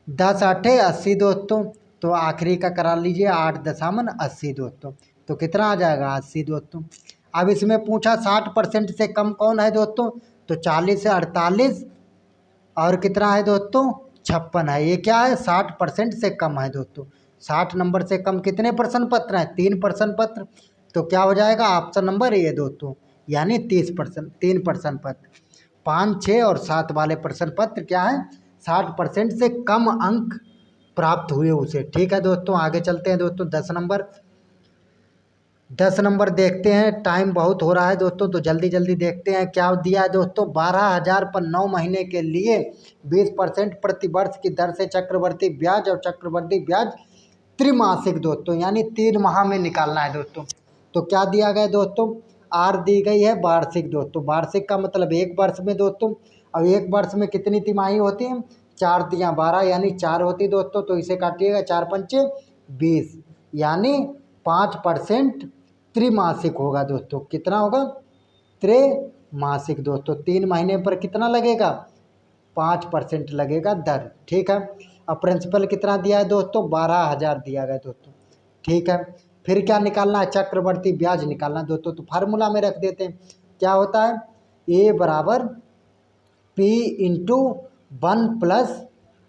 10 8 80 दोस्तों, तो आखिरी का करा लीजिए 8.80 दोस्तों, तो कितना आ जाएगा 80 दोस्तों। अब इसमें पूछा 60% से कम कौन है दोस्तों, तो 40 से 48 और कितना है दोस्तों 56 है, ये क्या है 60% से कम है दोस्तों। 60 नंबर से कम कितने प्रश्न पत्र हैं 3 प्रश्न पत्र, तो क्या हो जाएगा ऑप्शन नंबर ए दोस्तों, यानी 30%, 3 प्रश्न पत्र। 5, 6 और 7 वाले प्रश्न पत्र क्या है 60% से कम अंक प्राप्त हुए उसे, ठीक है दोस्तों। आगे चलते हैं दोस्तों 10 नंबर, 10 नंबर देखते हैं, टाइम बहुत हो रहा है दोस्तों तो जल्दी जल्दी देखते हैं क्या दिया है दोस्तों। 12,000 पर 9 महीने के लिए 20% प्रति वर्ष की दर से चक्रवर्ती ब्याज और चक्रवर्ती ब्याज त्रिमासिक दोस्तों, यानी 3 माह में निकालना है दोस्तों। तो क्या दिया गया दोस्तों, आर दी गई है वार्षिक दोस्तों, वार्षिक का मतलब 1 वर्ष में दोस्तों। अब 1 वर्ष में कितनी तिमाही होती है 4 तियाँ 12, यानी 4 होती दोस्तों, तो इसे काटिएगा 4 पंचे 20, यानी 5% त्रिमासिक होगा दोस्तों, कितना होगा त्रिमासिक दोस्तों। 3 महीने पर कितना लगेगा 5% लगेगा दर, ठीक है। अब प्रिंसिपल कितना दिया है दोस्तों 12,000 दिया गया दोस्तों, ठीक है। फिर क्या निकालना है चक्रवर्ती ब्याज निकालना है दोस्तों, तो फार्मूला में रख देते हैं, क्या होता है ए बराबर P इंटू 1 प्लस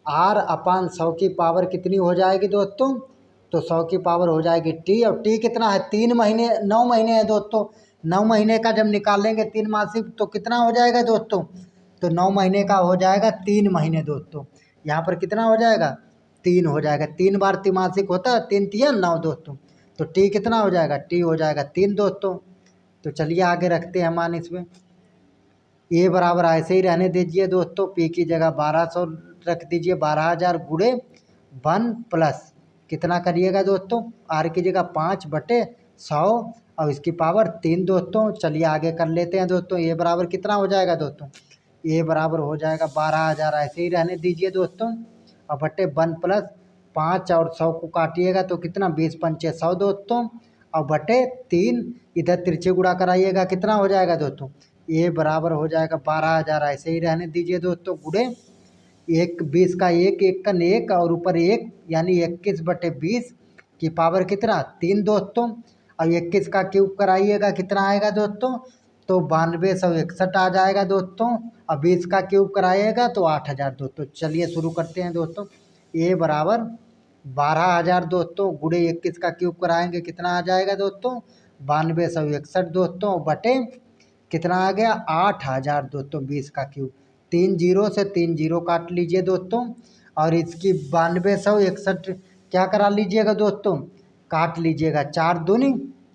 R अपान 100 की पावर कितनी हो जाएगी दोस्तों, तो 100 की पावर हो जाएगी टी, और टी कितना है 3 महीने 9 महीने है दोस्तों। 9 महीने का जब निकालेंगे 3 मासिक तो कितना हो जाएगा दोस्तों, तो 9 महीने का हो जाएगा 3 महीने दोस्तों। यहाँ पर कितना हो जाएगा 3 हो जाएगा, 3 बार तिमासिक होता है, 3 तिया 9 दोस्तों, तो टी कितना हो जाएगा टी हो जाएगा 3 दोस्तों। तो चलिए आगे रखते हैं मान इसमें, ए बराबर ऐसे ही रहने दीजिए दोस्तों, पी की जगह 1200 रख दीजिए, 12,000 गुणे 1 प्लस कितना करिएगा दोस्तों, आर की जगह 5/100 और इसकी पावर 3 दोस्तों। चलिए आगे कर लेते हैं दोस्तों, ए बराबर कितना हो जाएगा दोस्तों, ए बराबर हो जाएगा 12,000 ऐसे ही रहने दीजिए दोस्तों, और बटे 1 प्लस 5 और 100 को काटिएगा तो कितना 20 पंचे 100 दोस्तों, और बटे 3 इधर तिरछे गुणा कराइएगा कितना हो जाएगा दोस्तों, ए बराबर हो जाएगा 12,000 ऐसे ही रहने दीजिए दोस्तों, गुणे 1 20 का 1 1 का 1 और ऊपर 1, यानी 21/20 की पावर कितना 3 दोस्तों। अब 21 का क्यूब कराइएगा कितना आएगा दोस्तों, तो 9261 आ जाएगा दोस्तों। अब 20 का क्यूब कराइएगा तो 8000 दोस्तों। चलिए शुरू करते हैं दोस्तों। ए बराबर 12000 दोस्तों, गुणे 21 का क्यूब कराएंगे कितना आ जाएगा दोस्तों, 9261 दोस्तों, बटे कितना आ गया 8000 दोस्तों। 20 का क्यूब, 3 जीरो से 3 जीरो काट लीजिए दोस्तों, और इसकी 9261 क्या करा लीजिएगा दोस्तों, काट लीजिएगा, 4 दूनी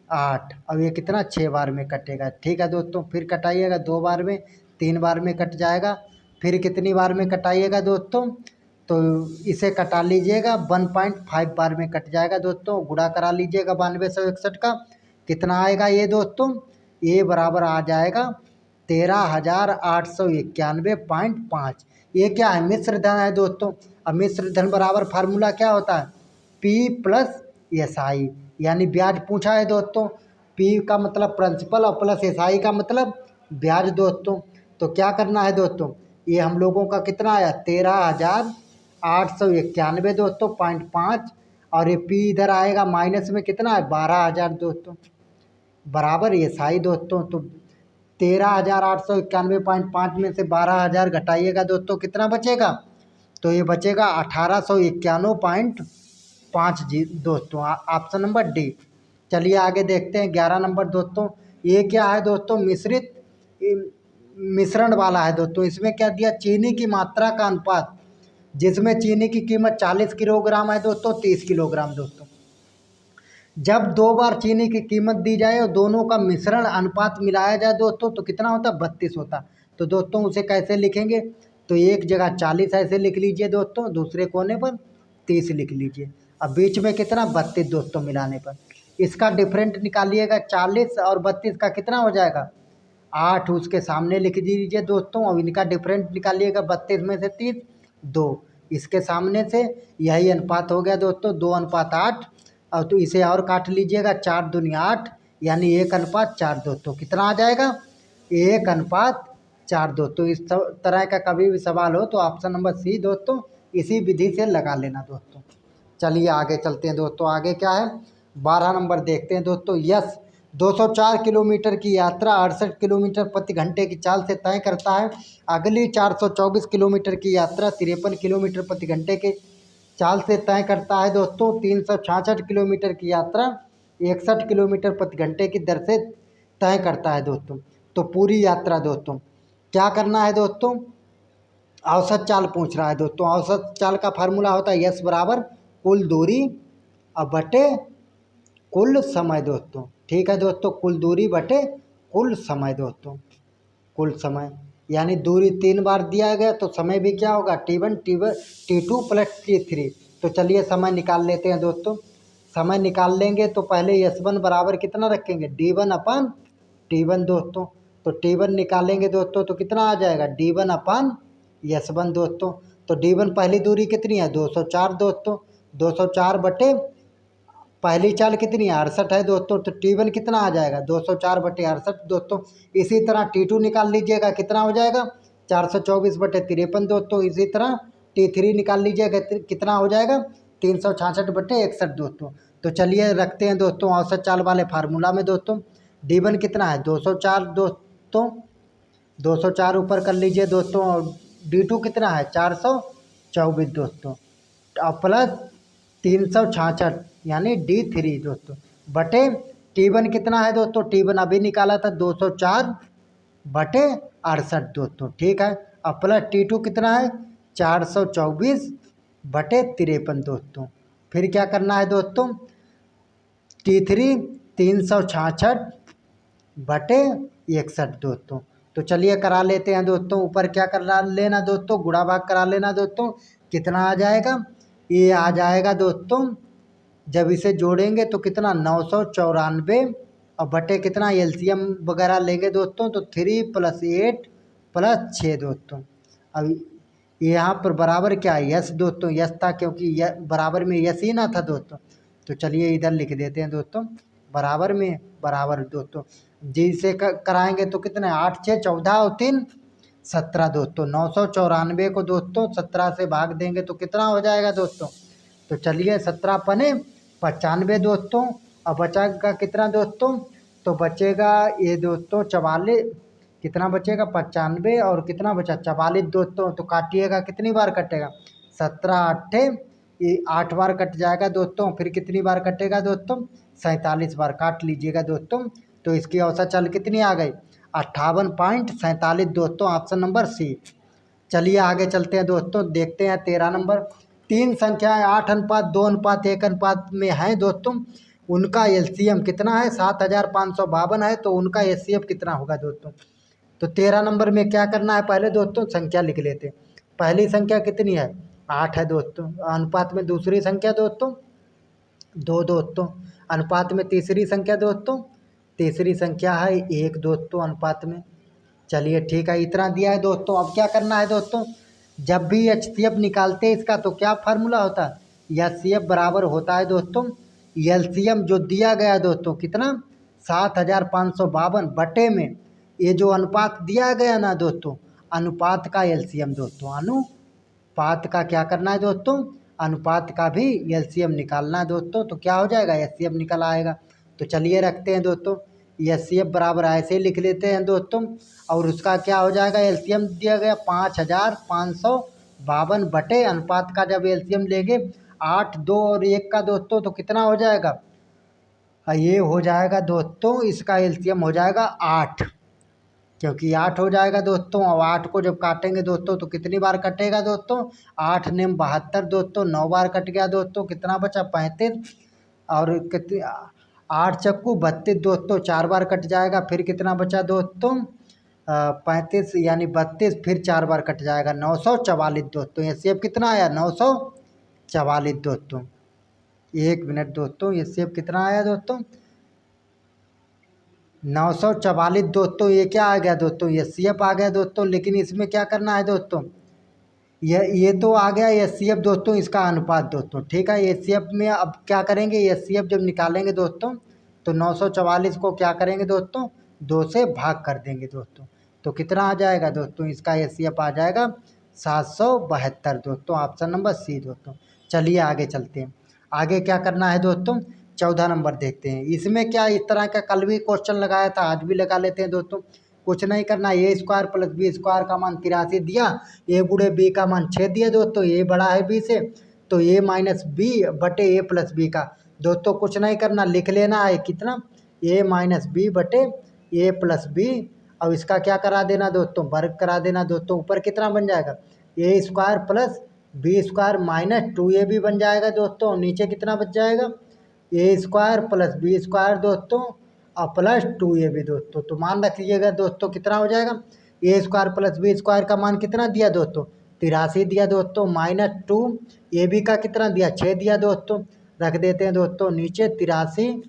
8। अब ये कितना 6 बार में कटेगा, ठीक है दोस्तों। फिर कटाइएगा 2 बार में, 3 बार में कट जाएगा, फिर कितनी बार में कटाइएगा दोस्तों, तो इसे कटा लीजिएगा 1.5 बार में कट जाएगा दोस्तों। गुणा करा लीजिएगा 9261 का, कितना आएगा ये दोस्तों, ये बराबर आ जाएगा 13,891.5। ये क्या है, मिश्र धन है दोस्तों। अब मिश्र धन बराबर फार्मूला क्या होता है, P प्लस SI, यानी ब्याज पूछा है दोस्तों। P का मतलब प्रिंसिपल और प्लस SI का मतलब ब्याज दोस्तों। तो क्या करना है दोस्तों, ये हम लोगों का कितना आया 13,891 दोस्तों 0.5, और ये P इधर आएगा माइनस में कितना है 12,000 दोस्तों, बराबर SI दोस्तों। तो 13,891.5 में से 12,000 घटाइएगा दोस्तों, कितना बचेगा, तो ये बचेगा 1891.5 जी दोस्तों, ऑप्शन नंबर डी। चलिए आगे देखते हैं 11 नंबर दोस्तों। ये क्या है दोस्तों, मिश्रण वाला है दोस्तों। इसमें क्या दिया, चीनी की मात्रा का अनुपात, जिसमें चीनी की कीमत 40 किलोग्राम है दोस्तों, 30 किलोग्राम दोस्तों। जब 2 बार चीनी की कीमत दी जाए और दोनों का मिश्रण अनुपात मिलाया जाए दोस्तों, तो कितना होता है 32 होता। तो दोस्तों उसे कैसे लिखेंगे, तो एक जगह 40 ऐसे लिख लीजिए दोस्तों, दूसरे कोने पर 30 लिख लीजिए। अब बीच में कितना 32 दोस्तों मिलाने पर, इसका डिफरेंट निकालिएगा, 40 और 32 का कितना हो जाएगा 8, उसके सामने लिख दीजिए दोस्तों। और इनका डिफरेंट निकालिएगा, 32 में से 30 2, इसके सामने से, यही अनुपात हो गया दोस्तों 2:8। और तो इसे और काट लीजिएगा, 4 दूनी 8, यानी 1:4 दोस्तों। कितना आ जाएगा 1:4 दोस्तों। इस तरह का कभी भी सवाल हो तो ऑप्शन नंबर सी दोस्तों, इसी विधि से लगा लेना दोस्तों। चलिए आगे चलते हैं दोस्तों। आगे क्या है 12 नंबर देखते हैं दोस्तों। यस 204 किलोमीटर की यात्रा 68 किलोमीटर प्रति घंटे की चाल से तय करता है। अगली 424 किलोमीटर की यात्रा 53 किलोमीटर प्रति घंटे के चाल से तय करता है दोस्तों। 366 किलोमीटर की यात्रा 61 किलोमीटर प्रति घंटे की दर से तय करता है दोस्तों। तो पूरी यात्रा दोस्तों क्या करना है दोस्तों, औसत चाल पूछ रहा है दोस्तों। औसत चाल का फार्मूला होता है यस बराबर कुल दूरी अब बटे कुल समय दोस्तों। ठीक है दोस्तों, कुल दूरी बटे कुल समय दोस्तों, कुल समय, यानी दूरी 3 बार दिया गया तो समय भी क्या होगा T1 T2 प्लस T3। तो चलिए समय निकाल लेते हैं दोस्तों। समय निकाल लेंगे तो पहले S1 बराबर कितना रखेंगे D1/T1 दोस्तों। तो T1 निकालेंगे दोस्तों तो कितना आ जाएगा D1/S1 दोस्तों। तो D1 पहली दूरी कितनी है 204 दोस्तों, 204 बटे पहली चाल कितनी है 68 है दोस्तों। तो T1 कितना आ जाएगा 204 बटे 68 दोस्तों। इसी तरह T2 निकाल लीजिएगा, कितना हो जाएगा 424 बटे 53 दोस्तों। इसी तरह T3 निकाल लीजिएगा, कितना हो जाएगा 366 बटे 61 दोस्तों। तो चलिए रखते हैं दोस्तों औसत चाल वाले फार्मूला में दोस्तों। D1 कितना है 204 दोस्तों, 204 ऊपर कर लीजिए दोस्तों, और D2 कितना है 424 दोस्तों, और प्लस 366 यानी D3 दोस्तों, बटे T1 कितना है दोस्तों, T1 अभी निकाला था 204 बटे 68 दोस्तों। ठीक है, अब प्लस T2 कितना है 424 बटे 53 दोस्तों। फिर क्या करना है दोस्तों T3 366 बटे 61 दोस्तों। तो चलिए करा लेते हैं दोस्तों। ऊपर क्या करा लेना दोस्तों, गुणा भाग करा लेना दोस्तों। कितना आ जाएगा, ये आ जाएगा दोस्तों, जब इसे जोड़ेंगे तो कितना 994 और बटे कितना एलसीएम वगैरह लेंगे दोस्तों तो 3 + 8 + 6 दोस्तों। अब यहाँ पर बराबर क्या है यस दोस्तों, यस था क्योंकि बराबर में यस ही ना था दोस्तों। तो चलिए इधर लिख देते हैं दोस्तों बराबर में बराबर दोस्तों। जी से कराएंगे तो कितने 8 6 14 और 3 17 दोस्तों। 994 को दोस्तों 17 से भाग देंगे तो कितना हो जाएगा दोस्तों, तो चलिए 17 × 95 दोस्तों, अब बचेगा कितना दोस्तों, तो बचेगा ये दोस्तों 44, कितना बचेगा 95 और कितना बचा 44 दोस्तों। तो काटिएगा कितनी बार कटेगा, 17 अट्ठे ये 8 बार कट जाएगा दोस्तों। फिर कितनी बार कटेगा दोस्तों, 47 बार काट लीजिएगा दोस्तों। तो इसकी औसत चल कितनी आ गई, 58.47 दोस्तों, ऑप्शन नंबर सी। चलिए आगे चलते हैं दोस्तों, देखते हैं 13 नंबर। तीन संख्याएं 8:2:1 में हैं दोस्तों, उनका एलसीएम कितना है, 7552 है, तो उनका एचसीएफ कितना होगा दोस्तों। तो 13 नंबर में क्या करना है, पहले दोस्तों संख्या लिख लेते हैं। पहली संख्या कितनी है, 8 है दोस्तों, अनुपात में दूसरी संख्या दोस्तों 2 दोस्तों, अनुपात में तीसरी संख्या दोस्तों, तीसरी संख्या है 1 दोस्तों अनुपात में। चलिए ठीक है, इतना दिया है दोस्तों। अब क्या करना है दोस्तों, जब भी एचसीएफ निकालते हैं इसका तो क्या फार्मूला होता है, एचसीएफ बराबर होता है दोस्तों एलसीएम जो दिया गया है दोस्तों कितना, 7552 बटे में ये जो अनुपात दिया गया ना दोस्तों, अनुपात का एलसीएम दोस्तों, अनुपात का क्या करना है दोस्तों, अनुपात का भी एलसीएम निकालना है दोस्तों। तो क्या हो जाएगा, एचसीएफ निकल आएगा। तो चलिए रखते हैं दोस्तों, एचसीएफ बराबर ऐसे ही लिख लेते हैं दोस्तों। और उसका क्या हो जाएगा, एलसीएम दिया गया 5552 बटे अनुपात का जब एलसीएम लेंगे 8, 2 और 1 का दोस्तों, तो कितना हो जाएगा, ये हो जाएगा दोस्तों, इसका एलसीएम हो जाएगा 8, क्योंकि 8 हो जाएगा दोस्तों। और 8 को जब काटेंगे दोस्तों तो कितनी बार कटेगा दोस्तों, 8 नेम 72 दोस्तों, 9 बार कट गया दोस्तों, कितना बचा 35, और कितनी 8 चक्कू 32 दोस्तों, 4 बार कट जाएगा। फिर कितना बचा दोस्तों, 35 यानी 32, फिर 4 बार कट जाएगा, 944 दोस्तों। ये सेब कितना आया, 944 दोस्तों। 1 मिनट दोस्तों, ये सेब कितना आया दोस्तों, 944 दोस्तों। ये क्या आ गया दोस्तों, ये सीएफ आ गया दोस्तों। लेकिन इसमें क्या करना है दोस्तों, ये तो आ गया एचसीएफ दोस्तों, इसका अनुपात दोस्तों, ठीक है। एचसीएफ में अब क्या करेंगे, एचसीएफ जब निकालेंगे दोस्तों तो 944 को क्या करेंगे दोस्तों, 2 से भाग कर देंगे दोस्तों। तो कितना आ जाएगा दोस्तों, इसका एचसीएफ आ जाएगा 772 दोस्तों, ऑप्शन नंबर सी दोस्तों। चलिए आगे चलते हैं, आगे क्या करना है दोस्तों, 14 नंबर देखते हैं। इसमें क्या इस तरह का कल भी क्वेश्चन लगाया था, आज भी लगा लेते हैं दोस्तों। कुछ नहीं करना, ए स्क्वायर प्लस बी स्क्वायर का मान 83 दिया, ए गुड़े बी का मान 6 दिया दोस्तों, ए बड़ा है बी से, तो ए माइनस बी बटे ए प्लस बी का दोस्तों कुछ नहीं करना, लिख लेना है कितना, ए माइनस बी बटे ए प्लस बी। अब इसका क्या करा देना दोस्तों, वर्ग करा देना दोस्तों। ऊपर कितना बन जाएगा, A square plus B square minus 2 A B बन जाएगा दोस्तों। नीचे कितना बच जाएगा, A square plus B square दोस्तों और प्लस 2ab दोस्तों। तो मान रख लीजिएगा दोस्तों कितना हो जाएगा, A square plus B square का मान कितना दिया दोस्तों, 83 दिया दोस्तों, माइनस 2ab का कितना दिया, 6 दिया दोस्तों। रख देते हैं दोस्तों नीचे 83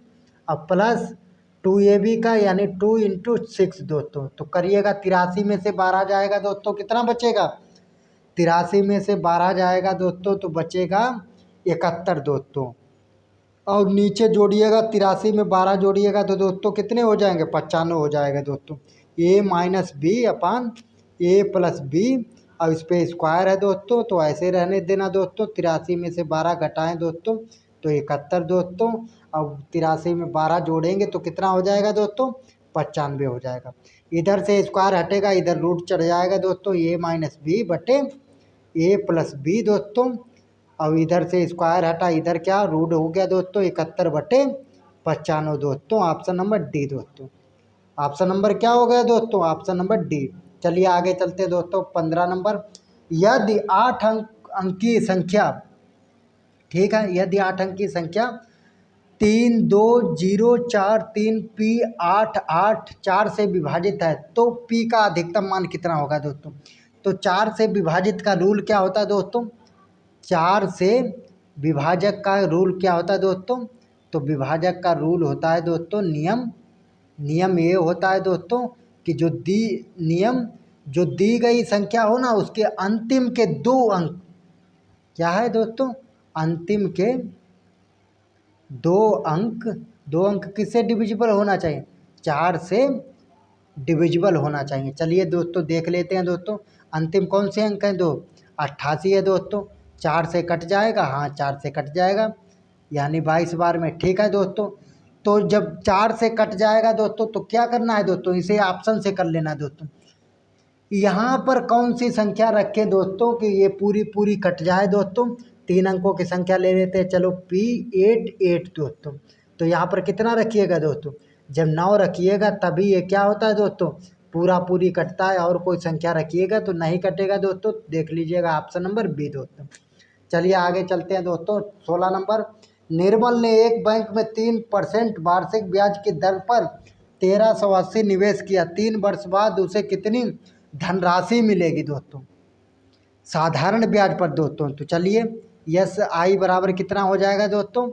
और प्लस 2ab का यानी 2 इंटू 6 दोस्तों। तो करिएगा 83 में से 12 जाएगा दोस्तों, कितना बचेगा, 83 में से 12 जाएगा दोस्तों तो बचेगा 71 दोस्तों। और नीचे जोड़िएगा 83 में 12 जोड़िएगा तो दोस्तों कितने हो जाएंगे, 95 हो जाएगा दोस्तों। ए माइनस बी अपान ए प्लस बी, अब इस पे स्क्वायर है दोस्तों तो ऐसे रहने देना दोस्तों। 83 में से 12 घटाएं दोस्तों तो 71 दोस्तों। अब 83 में 12 जोड़ेंगे तो कितना हो जाएगा दोस्तों, 95 हो जाएगा। इधर से स्क्वायर हटेगा, इधर रूट चढ़ जाएगा दोस्तों, ए माइनस बी बटे ए प्लस बी दोस्तों। अब इधर से स्क्वायर हटा, इधर क्या रूट हो गया दोस्तों, 71 बटे 95 दोस्तों, ऑप्शन नंबर डी दोस्तों। ऑप्शन नंबर क्या हो गया दोस्तों, ऑप्शन नंबर डी। चलिए आगे चलते हैं दोस्तों, 15 नंबर। यदि 8 अंक की संख्या, ठीक है, यदि 8 अंक की संख्या 3204 पी 884 से विभाजित है तो पी का अधिकतम मान कितना होगा दोस्तों। तो 4 से विभाजित का रूल क्या होता है दोस्तों, 4 से विभाजक का रूल क्या होता है दोस्तों, तो विभाजक का रूल होता है दोस्तों, नियम ये होता है दोस्तों कि जो दी गई संख्या हो ना उसके अंतिम के 2 अंक, क्या है दोस्तों, अंतिम के 2 अंक किससे डिविजिबल होना चाहिए, 4 से डिविजिबल होना चाहिए। चलिए दोस्तों देख लेते हैं दोस्तों, अंतिम कौन से अंक हैं, 2, 88 है दोस्तों। 4 से कट जाएगा, हाँ 4 से कट जाएगा यानी 22 बार में, ठीक है दोस्तों। तो जब 4 से कट जाएगा दोस्तों तो क्या करना है दोस्तों, इसे ऑप्शन से कर लेना दोस्तों। यहाँ पर कौन सी संख्या रखें दोस्तों कि ये पूरी पूरी कट जाए दोस्तों। 3 अंकों की संख्या ले लेते हैं, चलो P88 दोस्तों। तो यहाँ पर कितना रखिएगा दोस्तों, जब 9 रखिएगा तभी ये क्या होता है दोस्तों, पूरा पूरी कटता है। और कोई संख्या रखिएगा तो नहीं कटेगा दोस्तों, देख लीजिएगा ऑप्शन नंबर बी दोस्तों। चलिए आगे चलते हैं दोस्तों। 16 नंबर, निर्मल ने एक बैंक में 3% वार्षिक ब्याज की दर पर 1380 निवेश किया। 3 वर्ष बाद उसे कितनी धनराशि मिलेगी दोस्तों, साधारण ब्याज पर दोस्तों। तो चलिए यस आई बराबर कितना हो जाएगा दोस्तों,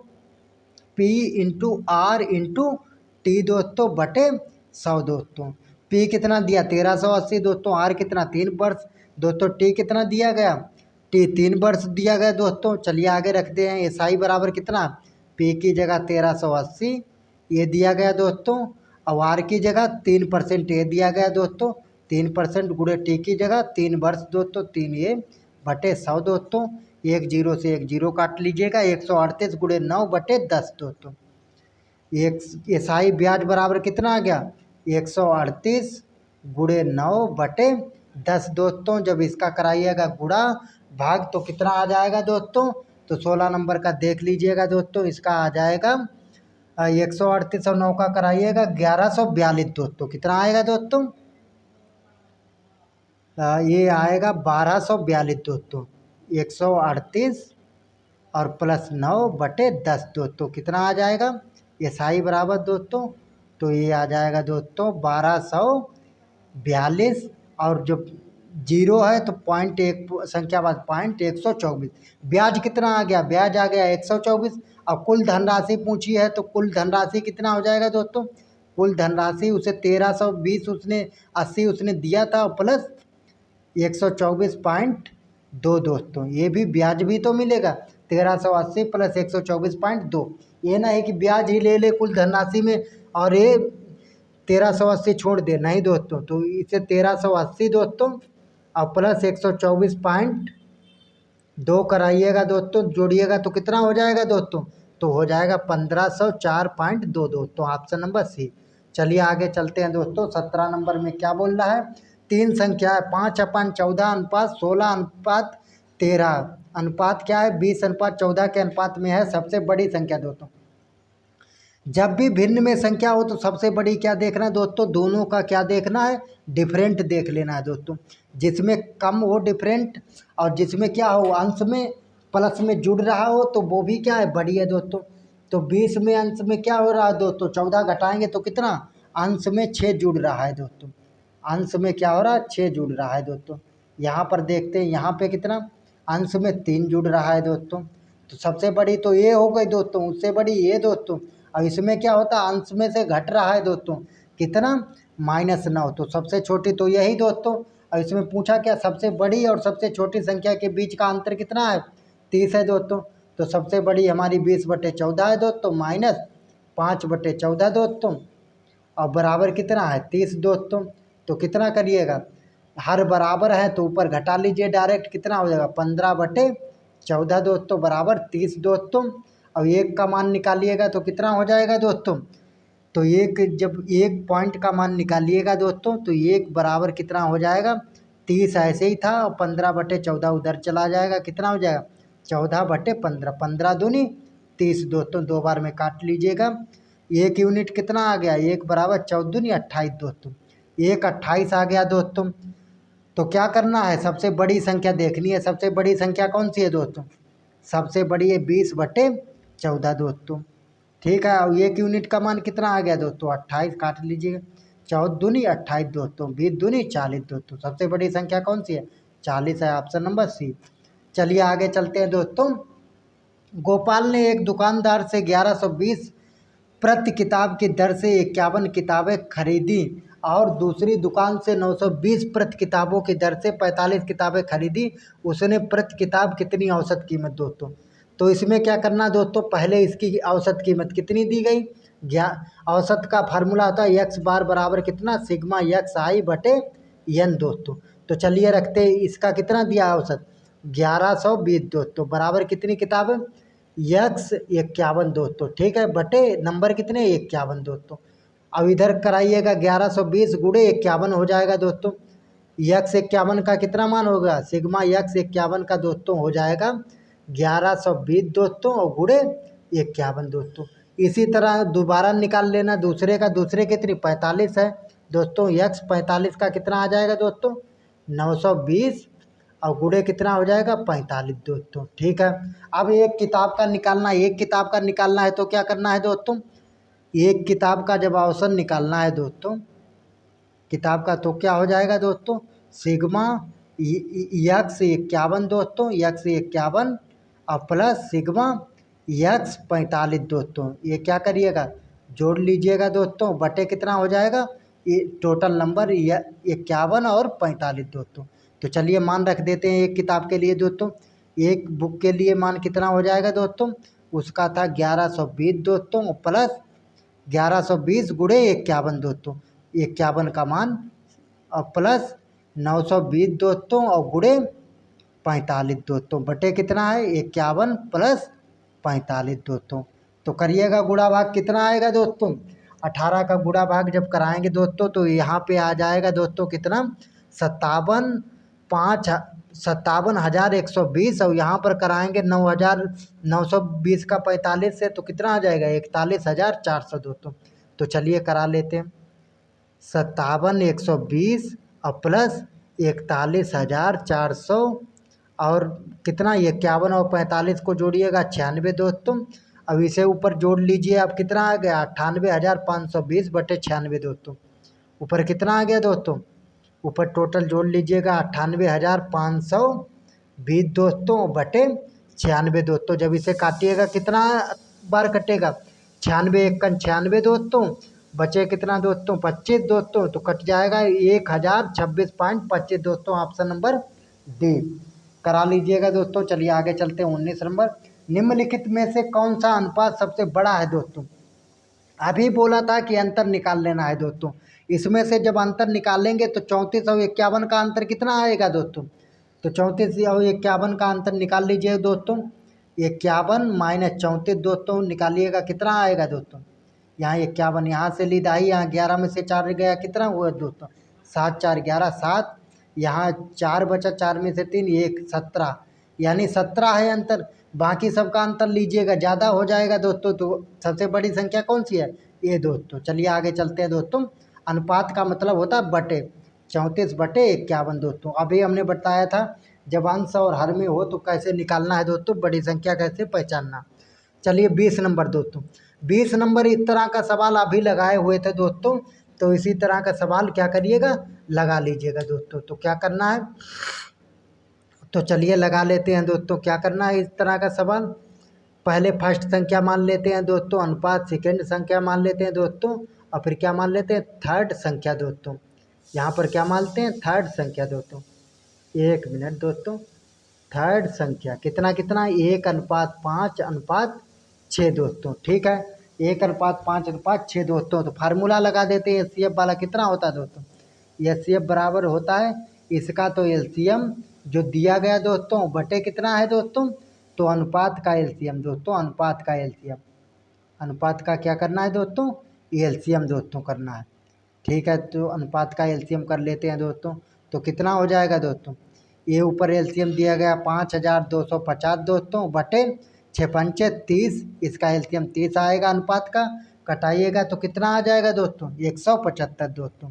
P into R into T दोस्तों बटे 100 दोस्तों। P कितना दिया 1380 दोस्तों, आर कितना 3 वर्ष दोस्तों, टी कितना दिया गया, टी 3 वर्ष दिया गया दोस्तों। चलिए आगे रखते हैं, एस आई बराबर कितना, P की जगह 1380 ये दिया गया दोस्तों, और आर की जगह 3% ये दिया गया दोस्तों। 3% गुणे टी की जगह 3 वर्ष दोस्तों, 3 ये बटे 100 दोस्तों। एक जीरो से एक जीरो काट लीजिएगा, 138 गुणे 9 बटे 10 दोस्तों। एक एसआई ब्याज बराबर कितना आ गया, 138 गुणे 9 बटे 10 दोस्तों। जब इसका कराइएगा गुणा भाग तो कितना आ जाएगा दोस्तों, तो 16 नंबर का देख लीजिएगा दोस्तों, इसका आ जाएगा 138 और 9 का कराइएगा 1142 दोस्तों। कितना आएगा दोस्तों, ये आएगा 1242 दोस्तों। 138 और प्लस 9 बटे 10 दोस्तों, कितना आ जाएगा, ये साई बराबर दोस्तों, तो ये आ जाएगा दोस्तों 1242। और जो जीरो है तो पॉइंट एक संख्या बाद पॉइंट 124। ब्याज कितना आ गया, ब्याज आ गया 124। और कुल धनराशि पूछी है तो कुल धनराशि कितना हो जाएगा दोस्तों, कुल धनराशि उसे 1320 उसने 80 उसने दिया था प्लस 124.2 दोस्तों। ये भी ब्याज भी तो मिलेगा, 1380 प्लस 124.2। ये ना है कि ब्याज ही ले ले कुल धनराशि में और ये 1380 छोड़ दे, नहीं दोस्तों। तो इसे 1380 दोस्तों और प्लस 124.2 कराइएगा दोस्तों, जोड़िएगा तो कितना हो जाएगा दोस्तों, तो हो जाएगा 1504.2 दोस्तों, ऑप्शन नंबर सी। चलिए आगे चलते हैं दोस्तों। 17 नंबर में क्या बोल रहा है, 3 संख्या है 5/14 अनुपात 16 अनुपात 13। अनुपात क्या है, 20/14 के अनुपात में है सबसे बड़ी संख्या दोस्तों। जब भी भिन्न में संख्या हो तो सबसे बड़ी क्या देखना है दोस्तों, दोनों का क्या देखना है, डिफरेंट देख लेना है दोस्तों। जिसमें कम हो डिफरेंट, और जिसमें क्या हो अंश में प्लस में जुड़ रहा हो तो वो भी क्या है, बड़ी है दोस्तों। तो 20 में अंश में क्या हो रहा है दोस्तों, 14 घटाएंगे तो कितना, अंश में 6 जुड़ रहा है दोस्तों। अंश में क्या हो रहा है, 6 जुड़ रहा है दोस्तों। यहाँ पर देखते हैं, यहाँ पे कितना, अंश में 3 जुड़ रहा है दोस्तों। तो सबसे बड़ी तो ये हो गई दोस्तों, उससे बड़ी ये दोस्तों। अब इसमें क्या होता है, अंश में से घट रहा है दोस्तों, कितना, -9। तो सबसे छोटी तो यही दोस्तों। और इसमें पूछा क्या, सबसे बड़ी और सबसे छोटी संख्या के बीच का अंतर कितना है, 30 है दोस्तों। तो सबसे बड़ी हमारी 20/14 है दोस्तों, -5/14 दोस्तों, और बराबर कितना है 30 दोस्तों। तो कितना करिएगा, हर बराबर है तो ऊपर घटा लीजिए डायरेक्ट, कितना हो जाएगा 15/14 दोस्तों बराबर 30 दोस्तों। और एक का मान निकालिएगा तो कितना हो जाएगा दोस्तों, तो एक जब एक पॉइंट का मान निकालिएगा दोस्तों तो एक बराबर कितना हो जाएगा 30 ऐसे ही था, और 15/14 उधर चला जाएगा, कितना हो जाएगा 14/15, 15 दूनी 30 दोस्तों, 2 बार में काट लीजिएगा। एक यूनिट कितना आ गया, एक बराबर 14 दूनी 28 दोस्तों, एक 28 आ गया दोस्तों। तो क्या करना है, सबसे बड़ी संख्या देखनी है। सबसे बड़ी संख्या कौन सी है दोस्तों, सबसे बड़ी है 20/14 दोस्तों, ठीक है। और एक यूनिट का मान कितना आ गया दोस्तों 28, काट लीजिएगा, 14 दूनी 28 दोस्तों, 20 दूनी 40 दोस्तों। सबसे बड़ी संख्या कौन सी है, 40 है, ऑप्शन नंबर सी। चलिए आगे चलते हैं दोस्तों। गोपाल ने एक दुकानदार से 1120 प्रति किताब की दर से 51 किताबें खरीदी और दूसरी दुकान से 920 प्रति किताबों की दर से 45 किताबें खरीदी। उसने प्रति किताब कितनी औसत कीमत दोस्तों। तो इसमें क्या करना दोस्तों, पहले इसकी औसत कीमत कितनी दी गई, औसत का फार्मूला होता है एक्स बार बराबर कितना, सिग्मा एक्स आई बटे एन दोस्तों। तो चलिए रखते हैं, इसका कितना दिया औसत 1120 दोस्तों, बराबर कितनी किताबें यक्स 51 दोस्तों, ठीक है, बटे नंबर कितने 51 दोस्तों। अब इधर कराइएगा 1120 गुणे 51 हो जाएगा दोस्तों। यक्स 51 का कितना मान होगा, सिग्मा यक्स 51 का दोस्तों हो जाएगा 1120 दोस्तों और गुणे 51 दोस्तों। इसी तरह दोबारा निकाल लेना दूसरे का, दूसरे कितनी 45 है दोस्तों। यक्स 45 का कितना आ जाएगा दोस्तों 920 और गुणे कितना हो जाएगा 45 दोस्तों, ठीक है। अब एक किताब का निकालना, एक किताब का निकालना है तो क्या करना है दोस्तों, एक किताब का जब औसत निकालना है दोस्तों किताब का, तो क्या हो जाएगा दोस्तों, सिग्मा यक्स 51 दोस्तों, यक्स 51 और प्लस सिग्मा यक्स 45 दोस्तों। ये क्या करिएगा जोड़ लीजिएगा दोस्तों, बटे कितना हो जाएगा, ये टोटल नंबर 51 और 45 दोस्तों। तो चलिए मान रख देते हैं एक किताब के लिए दोस्तों। एक बुक के लिए मान कितना हो जाएगा दोस्तों, उसका था 1120 दोस्तों प्लस 1120 गुणे 51 दोस्तों, 51 का मान और प्लस 920 दोस्तों और गुणे 45 दोस्तों, बटे कितना है 51 प्लस 45 दोस्तों। तो करिएगा गुणा भाग कितना आएगा दोस्तों, 18 का गुणा भाग जब कराएंगे दोस्तों तो यहाँ पे आ जाएगा दोस्तों कितना 57,120 और यहाँ पर कराएंगे 9,920 का 45 से तो कितना आ जाएगा 41,400 दोस्तों। तो चलिए करा लेते हैं 57,120 और प्लस 41,400 और कितना 51 और 45 को जोड़िएगा 96 दोस्तों। अब इसे ऊपर जोड़ लीजिए, अब कितना आ गया 98,520 बटे 96 दोस्तों। ऊपर कितना आ गया दोस्तों, ऊपर टोटल जोड़ लीजिएगा 98,520 दोस्तों बटे 96 दोस्तों। जब इसे काटिएगा कितना बार कटेगा 96 एकन 96 दोस्तों, बचे कितना दोस्तों 25 दोस्तों, तो कट जाएगा 1026.25 दोस्तों। ऑप्शन नंबर डी करा लीजिएगा दोस्तों। चलिए आगे चलते हैं 19 नंबर। निम्नलिखित में से कौन सा अनुपात सबसे बड़ा है दोस्तों। अभी बोला था कि अंतर निकाल लेना है दोस्तों। इसमें से जब अंतर निकालेंगे तो 34 और 51 का अंतर कितना आएगा दोस्तों, तो 34 और 51 का अंतर निकाल लीजिए दोस्तों। 51 माइनस 34 दोस्तों निकालिएगा कितना आएगा दोस्तों, यहाँ 51 यहाँ से ली दाई, यहाँ 11 में से 4 गया कितना हुआ दोस्तों 7 4 11 7, यहाँ 4 बचा 4 में से 3 1 17, यानी 17 है अंतर। बाकी सबका अंतर लीजिएगा ज़्यादा हो जाएगा दोस्तों। तो सबसे बड़ी संख्या कौन सी है ये दोस्तों। चलिए आगे चलते हैं दोस्तों। अनुपात का मतलब होता है बटे, 34 बटे 51 दोस्तों। अभी हमने बताया था जब अंश और हर में हो तो कैसे निकालना है दोस्तों, बड़ी संख्या कैसे पहचानना। चलिए 20 नंबर दोस्तों। 20 नंबर इस तरह का सवाल अभी लगाए हुए थे दोस्तों, तो इसी तरह का सवाल क्या करिएगा लगा लीजिएगा दोस्तों। तो क्या करना है, तो चलिए लगा लेते हैं दोस्तों। क्या करना है इस तरह का सवाल, पहले फर्स्ट संख्या मान लेते हैं दोस्तों, अनुपात सेकंड संख्या मान लेते हैं दोस्तों, और फिर क्या मान लेते हैं थर्ड संख्या दोस्तों। यहाँ पर क्या मानते हैं थर्ड संख्या दोस्तों। 1 मिनट दोस्तों, थर्ड संख्या कितना कितना 1:5:6 दोस्तों, ठीक है 1:5:6 दोस्तों। तो फार्मूला लगा देते हैं, एचसीएफ वाला कितना होता है दोस्तों, एचसीएफ बराबर होता है इसका तो एलसीएम जो दिया गया दोस्तों बटे कितना है दोस्तों, तो अनुपात का एलसीएम दोस्तों, अनुपात का एलसीएम, अनुपात का क्या करना है दोस्तों एलसीएम दोस्तों करना है, ठीक है। तो अनुपात का एलसीएम कर लेते हैं दोस्तों। तो कितना हो जाएगा दोस्तों, ये ऊपर एलसीएम दिया गया 5250 दोस्तों बटे 6×5 30, इसका एलसीएम 30 आएगा अनुपात का, कटाइएगा तो कितना आ जाएगा दोस्तों 175 दोस्तों।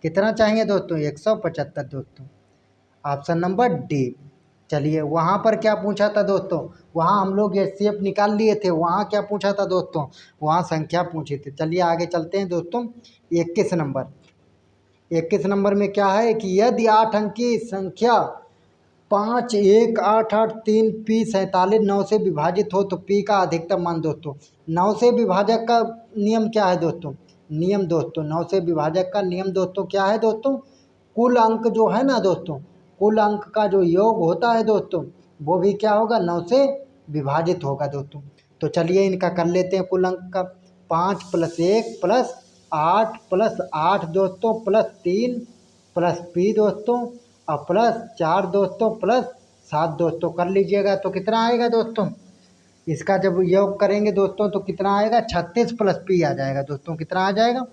कितना चाहिए दोस्तों 175 दोस्तों, ऑप्शन नंबर डी। चलिए वहाँ पर क्या पूछा था दोस्तों, वहाँ हम लोग एचसीएफ निकाल लिए थे, वहाँ क्या पूछा था दोस्तों, वहाँ संख्या पूछी थी। चलिए आगे चलते हैं दोस्तों 21 नंबर। 21 नंबर में क्या है कि यदि 8 अंकी संख्या 5 1 8 8 3 पी 47 9 से विभाजित हो तो पी का अधिकतम मान दोस्तों। 9 से विभाजक का नियम क्या है दोस्तों, नियम दोस्तों 9 से विभाजक का नियम दोस्तों क्या है दोस्तों, कुल अंक जो है ना दोस्तों, कुल अंक का जो योग होता है दोस्तों वो भी क्या होगा 9 से विभाजित होगा दोस्तों। तो चलिए इनका कर लेते हैं कुल अंक का, 5 + 1 + 8 + 8 दोस्तों + 3 + पी दोस्तों और +4 दोस्तों +7 दोस्तों कर लीजिएगा। तो कितना आएगा दोस्तों इसका जब योग करेंगे दोस्तों तो कितना आएगा, 36 प्लस पी आ जाएगा दोस्तों। कितना आ जाएगा,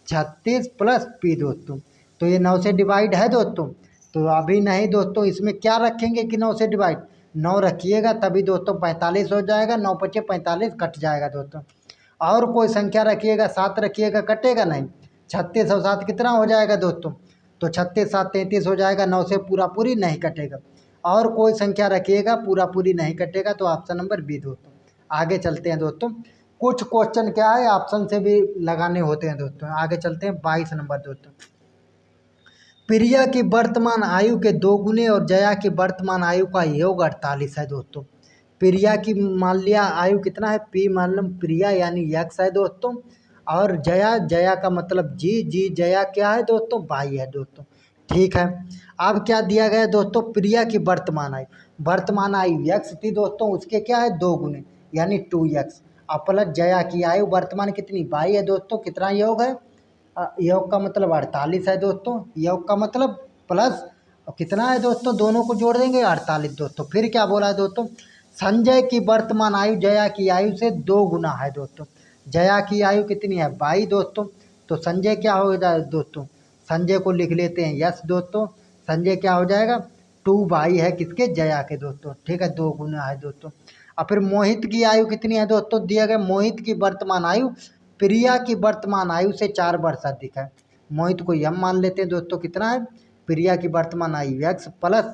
36 प्लस पी दोस्तों। तो ये 9 से डिवाइड है दोस्तों, तो अभी नहीं दोस्तों, इसमें क्या रखेंगे कि 9 से डिवाइड, 9 रखिएगा तभी दोस्तों 45 हो जाएगा, 9 पचे 45 कट जाएगा दोस्तों। और कोई संख्या रखिएगा, 7 रखिएगा, कटेगा नहीं। 36 और 7 कितना हो जाएगा दोस्तों, तो 36 7 33 हो जाएगा, 9 से पूरा पूरी नहीं कटेगा। और कोई संख्या रखिएगा, पूरा पूरी नहीं कटेगा, तो ऑप्शन नंबर बी दोस्तों। आगे चलते हैं दोस्तों, कुछ क्वेश्चन क्या है ऑप्शन से भी लगाने होते हैं दोस्तों। आगे चलते हैं 22 नंबर दोस्तों। प्रिया की वर्तमान आयु के 2 गुने और जया की वर्तमान आयु का योग 48 है दोस्तों। प्रिया की मान लिया आयु कितना है, पी मान लो प्रिया यानी यक्स है दोस्तों, और जया, जया का मतलब जी, जी जया क्या है दोस्तों, भाई है दोस्तों। ठीक है, अब क्या दिया गया है दोस्तों, प्रिया की वर्तमान आयु यक्स थी दोस्तों, उसके क्या है 2 गुने यानी 2x, और प्लस जया की आयु वर्तमान कितनी, 22 है दोस्तों। कितना योग है, योग का मतलब 48 है दोस्तों, योग का मतलब प्लस, और कितना है दोस्तों, दोनों को जोड़ देंगे 48 दोस्तों। फिर क्या बोला है दोस्तों, संजय की वर्तमान आयु जया की आयु से 2 गुना है दोस्तों। जया की आयु कितनी है, 22 दोस्तों, तो संजय क्या हो जाए दोस्तों, संजय को लिख लेते हैं यस दोस्तों। संजय क्या हो जाएगा, 2 है किसके, जया के दोस्तों। ठीक है, 2 गुना है दोस्तों। और फिर मोहित की आयु कितनी है दोस्तों, दिया गया मोहित की वर्तमान आयु प्रिया की वर्तमान आयु से 4 वर्ष अधिक है। मोहित को यम मान लेते हैं दोस्तों, कितना है, प्रिया की वर्तमान आयु x प्लस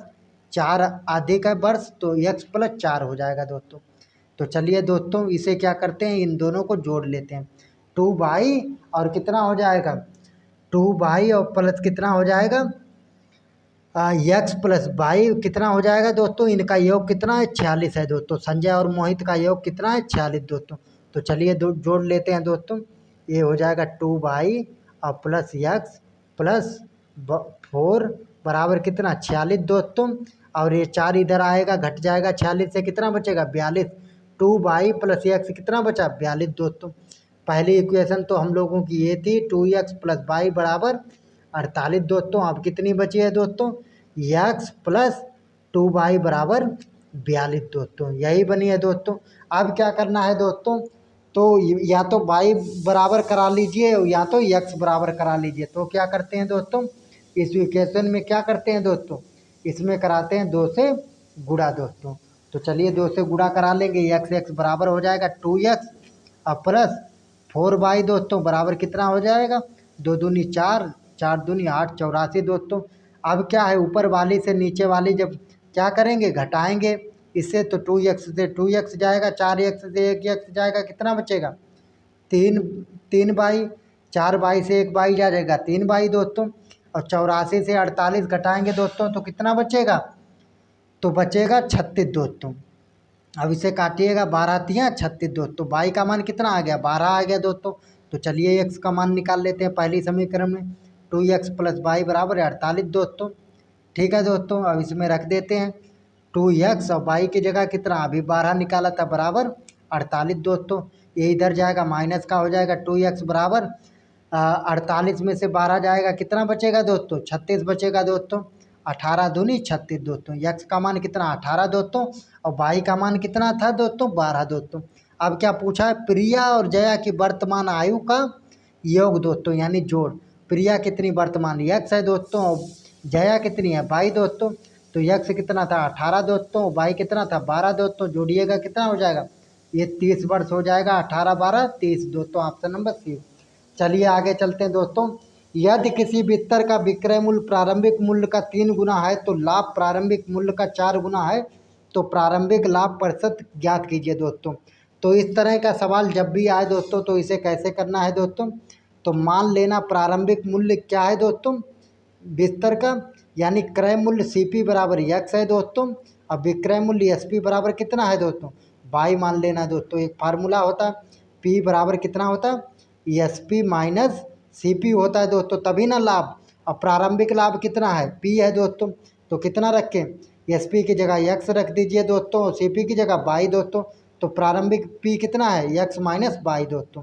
4 अधिक है वर्ष, तो x प्लस 4 हो जाएगा दोस्तों। तो चलिए दोस्तों, इसे क्या करते हैं, इन दोनों को जोड़ लेते हैं। 2 और कितना हो जाएगा, 2 और प्लस कितना हो जाएगा, यक्स प्लस 22 कितना हो जाएगा दोस्तों, इनका योग कितना है, 46 है दोस्तों। संजय और मोहित का योग कितना है, 46 दोस्तों। तो चलिए जोड़ लेते हैं दोस्तों, ये हो जाएगा 2 और प्लस यक्स प्लस 4 बराबर कितना, 46 दोस्तों। और ये 4 इधर आएगा, घट जाएगा, 46 से कितना बचेगा, 42। 2 प्लस यक्स कितना बचा, 42 दोस्तों। पहली इक्वेशन तो हम लोगों की ये थी, 2x प्लस 22 बराबर 48 दोस्तों। अब कितनी बची है दोस्तों, यक्स प्लस 2 बराबर 42 दोस्तों, यही बनी है दोस्तों। अब क्या करना है दोस्तों, तो या तो y बराबर करा लीजिए या तो x बराबर करा लीजिए। तो क्या करते हैं दोस्तों, इस इक्वेशन में क्या करते हैं दोस्तों, इसमें कराते हैं 2 से गुणा दोस्तों। तो चलिए 2 से गुणा करा लेंगे, x बराबर हो जाएगा 2x और प्लस 4y दोस्तों बराबर कितना हो जाएगा, 2 दूनी 4, 4 दूनी 8, 84 दोस्तों। अब क्या है, ऊपर वाली से नीचे वाली जब क्या करेंगे, घटाएंगे इससे, तो 2x से 2x जाएगा, 4x से 1x जाएगा, कितना बचेगा, 3 4 से 1 जाएगा 3 दोस्तों। और 84 से 48 घटाएंगे दोस्तों, तो कितना बचेगा, तो बचेगा 36 दोस्तों। अब इसे काटिएगा, 12 तिया 36 दोस्तों। y का मान कितना आ गया, 12 आ गया दोस्तों। तो चलिए x का मान निकाल लेते हैं पहली समीकरण में, 2x प्लस 22 बराबर 48 दोस्तों। ठीक है दोस्तों, अब इसमें रख देते हैं 2x और y की जगह कितना, अभी 12 निकाला था, बराबर 48 दोस्तों। ये इधर जाएगा, माइनस का हो जाएगा, 2x बराबर 48 में से 12 जाएगा, कितना बचेगा दोस्तों, 36 बचेगा दोस्तों। 18 दूनी 36 दोस्तों, x का मान कितना 18 दोस्तों, और y का मान कितना था दोस्तों, 12 दोस्तों। अब क्या पूछा है, प्रिया और जया की वर्तमान आयु का योग दोस्तों यानी जोड़। प्रिया कितनी वर्तमान x है दोस्तों, और जया कितनी है 22 दोस्तों। तो x कितना था 18 दोस्तों, y कितना था 12 दोस्तों, जोड़िएगा कितना हो जाएगा, ये 30 वर्ष हो जाएगा, 18 12 30 दोस्तों, ऑप्शन नंबर सी। चलिए आगे चलते हैं दोस्तों। यदि किसी बिस्तर का विक्रय मूल्य प्रारंभिक मूल्य का 3 गुना है तो लाभ प्रारंभिक मूल्य का 4 गुना है, तो प्रारंभिक लाभ प्रतिशत ज्ञात कीजिए दोस्तों। तो इस तरह का सवाल जब भी आए दोस्तों, तो इसे कैसे करना है दोस्तों, तो मान लेना प्रारंभिक मूल्य क्या है दोस्तों, बिस्तर का यानी क्रय मूल्य CP बराबर x है दोस्तों, और विक्रय मूल्य SP बराबर कितना है दोस्तों, y मान लेना है दोस्तों। एक फार्मूला होता है, P बराबर कितना होता है, SP माइनस CP होता है दोस्तों, तभी ना लाभ। और प्रारंभिक लाभ कितना है, P है दोस्तों, तो कितना रखें, SP की जगह x रख दीजिए दोस्तों, और CP की जगह y दोस्तों। तो प्रारंभिक P कितना है, x माइनस y दोस्तों।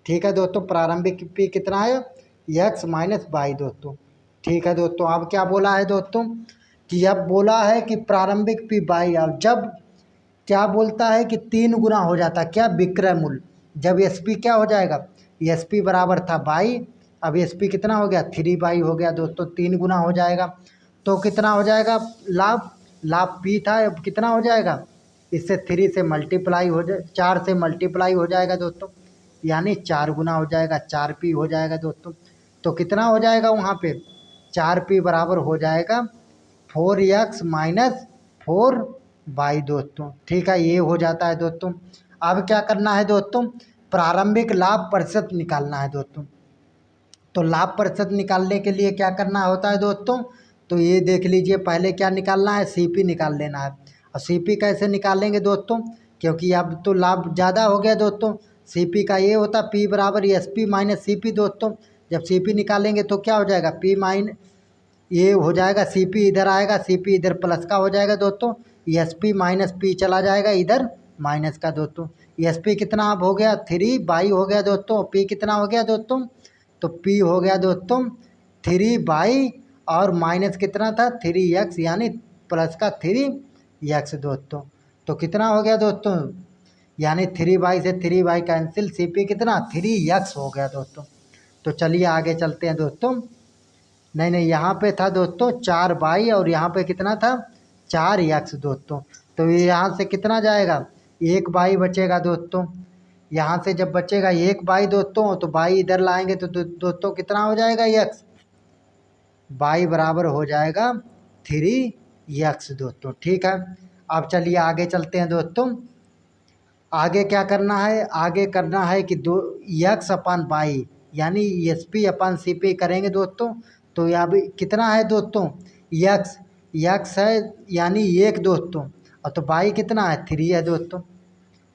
ठीक है दोस्तों, प्रारंभिक P कितना है, x माइनस y दोस्तों। ठीक है दोस्तों, अब क्या बोला है दोस्तों, कि अब बोला है कि प्रारंभिक P y, और जब क्या बोलता है कि 3 गुना हो जाता है क्या, विक्रय मूल्य। जब एस पी क्या हो जाएगा, एस पी बराबर था बाई, अब एस पी कितना हो गया 3 बाई हो गया दोस्तों, 3 गुना हो जाएगा। तो कितना हो जाएगा लाभ, लाभ पी था, अब कितना हो जाएगा, इससे 3 से मल्टीप्लाई हो जाए, 4 से मल्टीप्लाई हो जाएगा दोस्तों, यानी 4 गुना हो जाएगा, 4 पी हो जाएगा दोस्तों। तो कितना हो जाएगा वहाँ पे, 4 पी बराबर हो जाएगा 4x-4 y दोस्तों। ठीक है, ये हो जाता है दोस्तों। अब क्या करना है दोस्तों, प्रारंभिक लाभ प्रतिशत निकालना है दोस्तों। तो लाभ प्रतिशत निकालने के लिए क्या करना होता है दोस्तों, तो ये देख लीजिए, पहले क्या निकालना है, सीपी निकाल लेना है। और सीपी कैसे निकालेंगे दोस्तों, क्योंकि अब तो लाभ ज़्यादा हो गया दोस्तों, सीपी का ये होता पी बराबर एस पी माइनस सीपी दोस्तों। जब सीपी निकालेंगे तो क्या हो जाएगा, पी माइन ये हो जाएगा, सीपी इधर आएगा, सीपी इधर प्लस का हो जाएगा दोस्तों, एस पी माइनस पी चला जाएगा इधर माइनस का दोस्तों। एस पी कितना अब हो गया 3 बाई हो गया दोस्तों, पी कितना हो गया दोस्तों, तो पी हो गया दोस्तों 3 बाई, और माइनस कितना था 3x, यानी प्लस का 3x दोस्तों। तो कितना हो गया दोस्तों, यानी 3 बाई से 3 बाई कैंसिल, सी पी कितना 3x हो गया दोस्तों। तो चलिए आगे चलते हैं दोस्तों। नहीं नहीं, यहाँ पे था दोस्तों 4 बाई, और यहाँ पे कितना था 4x दोस्तों। तो ये यहाँ से कितना जाएगा, 1 बाई बचेगा दोस्तों। यहाँ से जब बचेगा 1 बाई दोस्तों, तो बाई इधर लाएंगे तो दोस्तों कितना हो जाएगा x, बाई बराबर हो जाएगा 3x दोस्तों। ठीक है, अब चलिए आगे चलते हैं दोस्तों। आगे क्या करना है, आगे करना है कि दो x/बाई, यानी एस पी अपन सी पी करेंगे दोस्तों। तो यहाँ भी कितना है दोस्तों, x है यानी 1 दोस्तों, और तो बाई कितना है 3 है दोस्तों,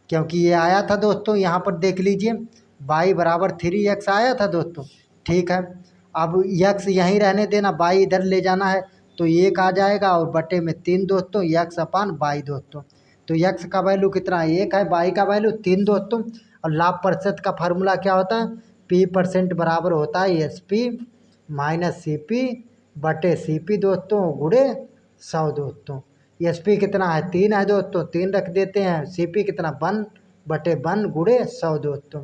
क्योंकि ये आया था दोस्तों, यहाँ पर देख लीजिए बाई बराबर 3x आया था दोस्तों। ठीक है, अब x यहीं रहने देना, बाई इधर ले जाना है, तो 1 आ जाएगा, और बटे में 3 दोस्तों, x/बाई दोस्तों। तो x का वैल्यू कितना है 1 है, बाई का वैल्यू 3 दोस्तों। और लाभ प्रतिशत का फार्मूला क्या होता है, p% बराबर होता है S P minus C P बटे सी पी दोस्तों, गुणे 100 दोस्तों। एस पी कितना है 3 है दोस्तों, 3 रख देते हैं, सी पी कितना 1/1 गुणे 100 दोस्तों।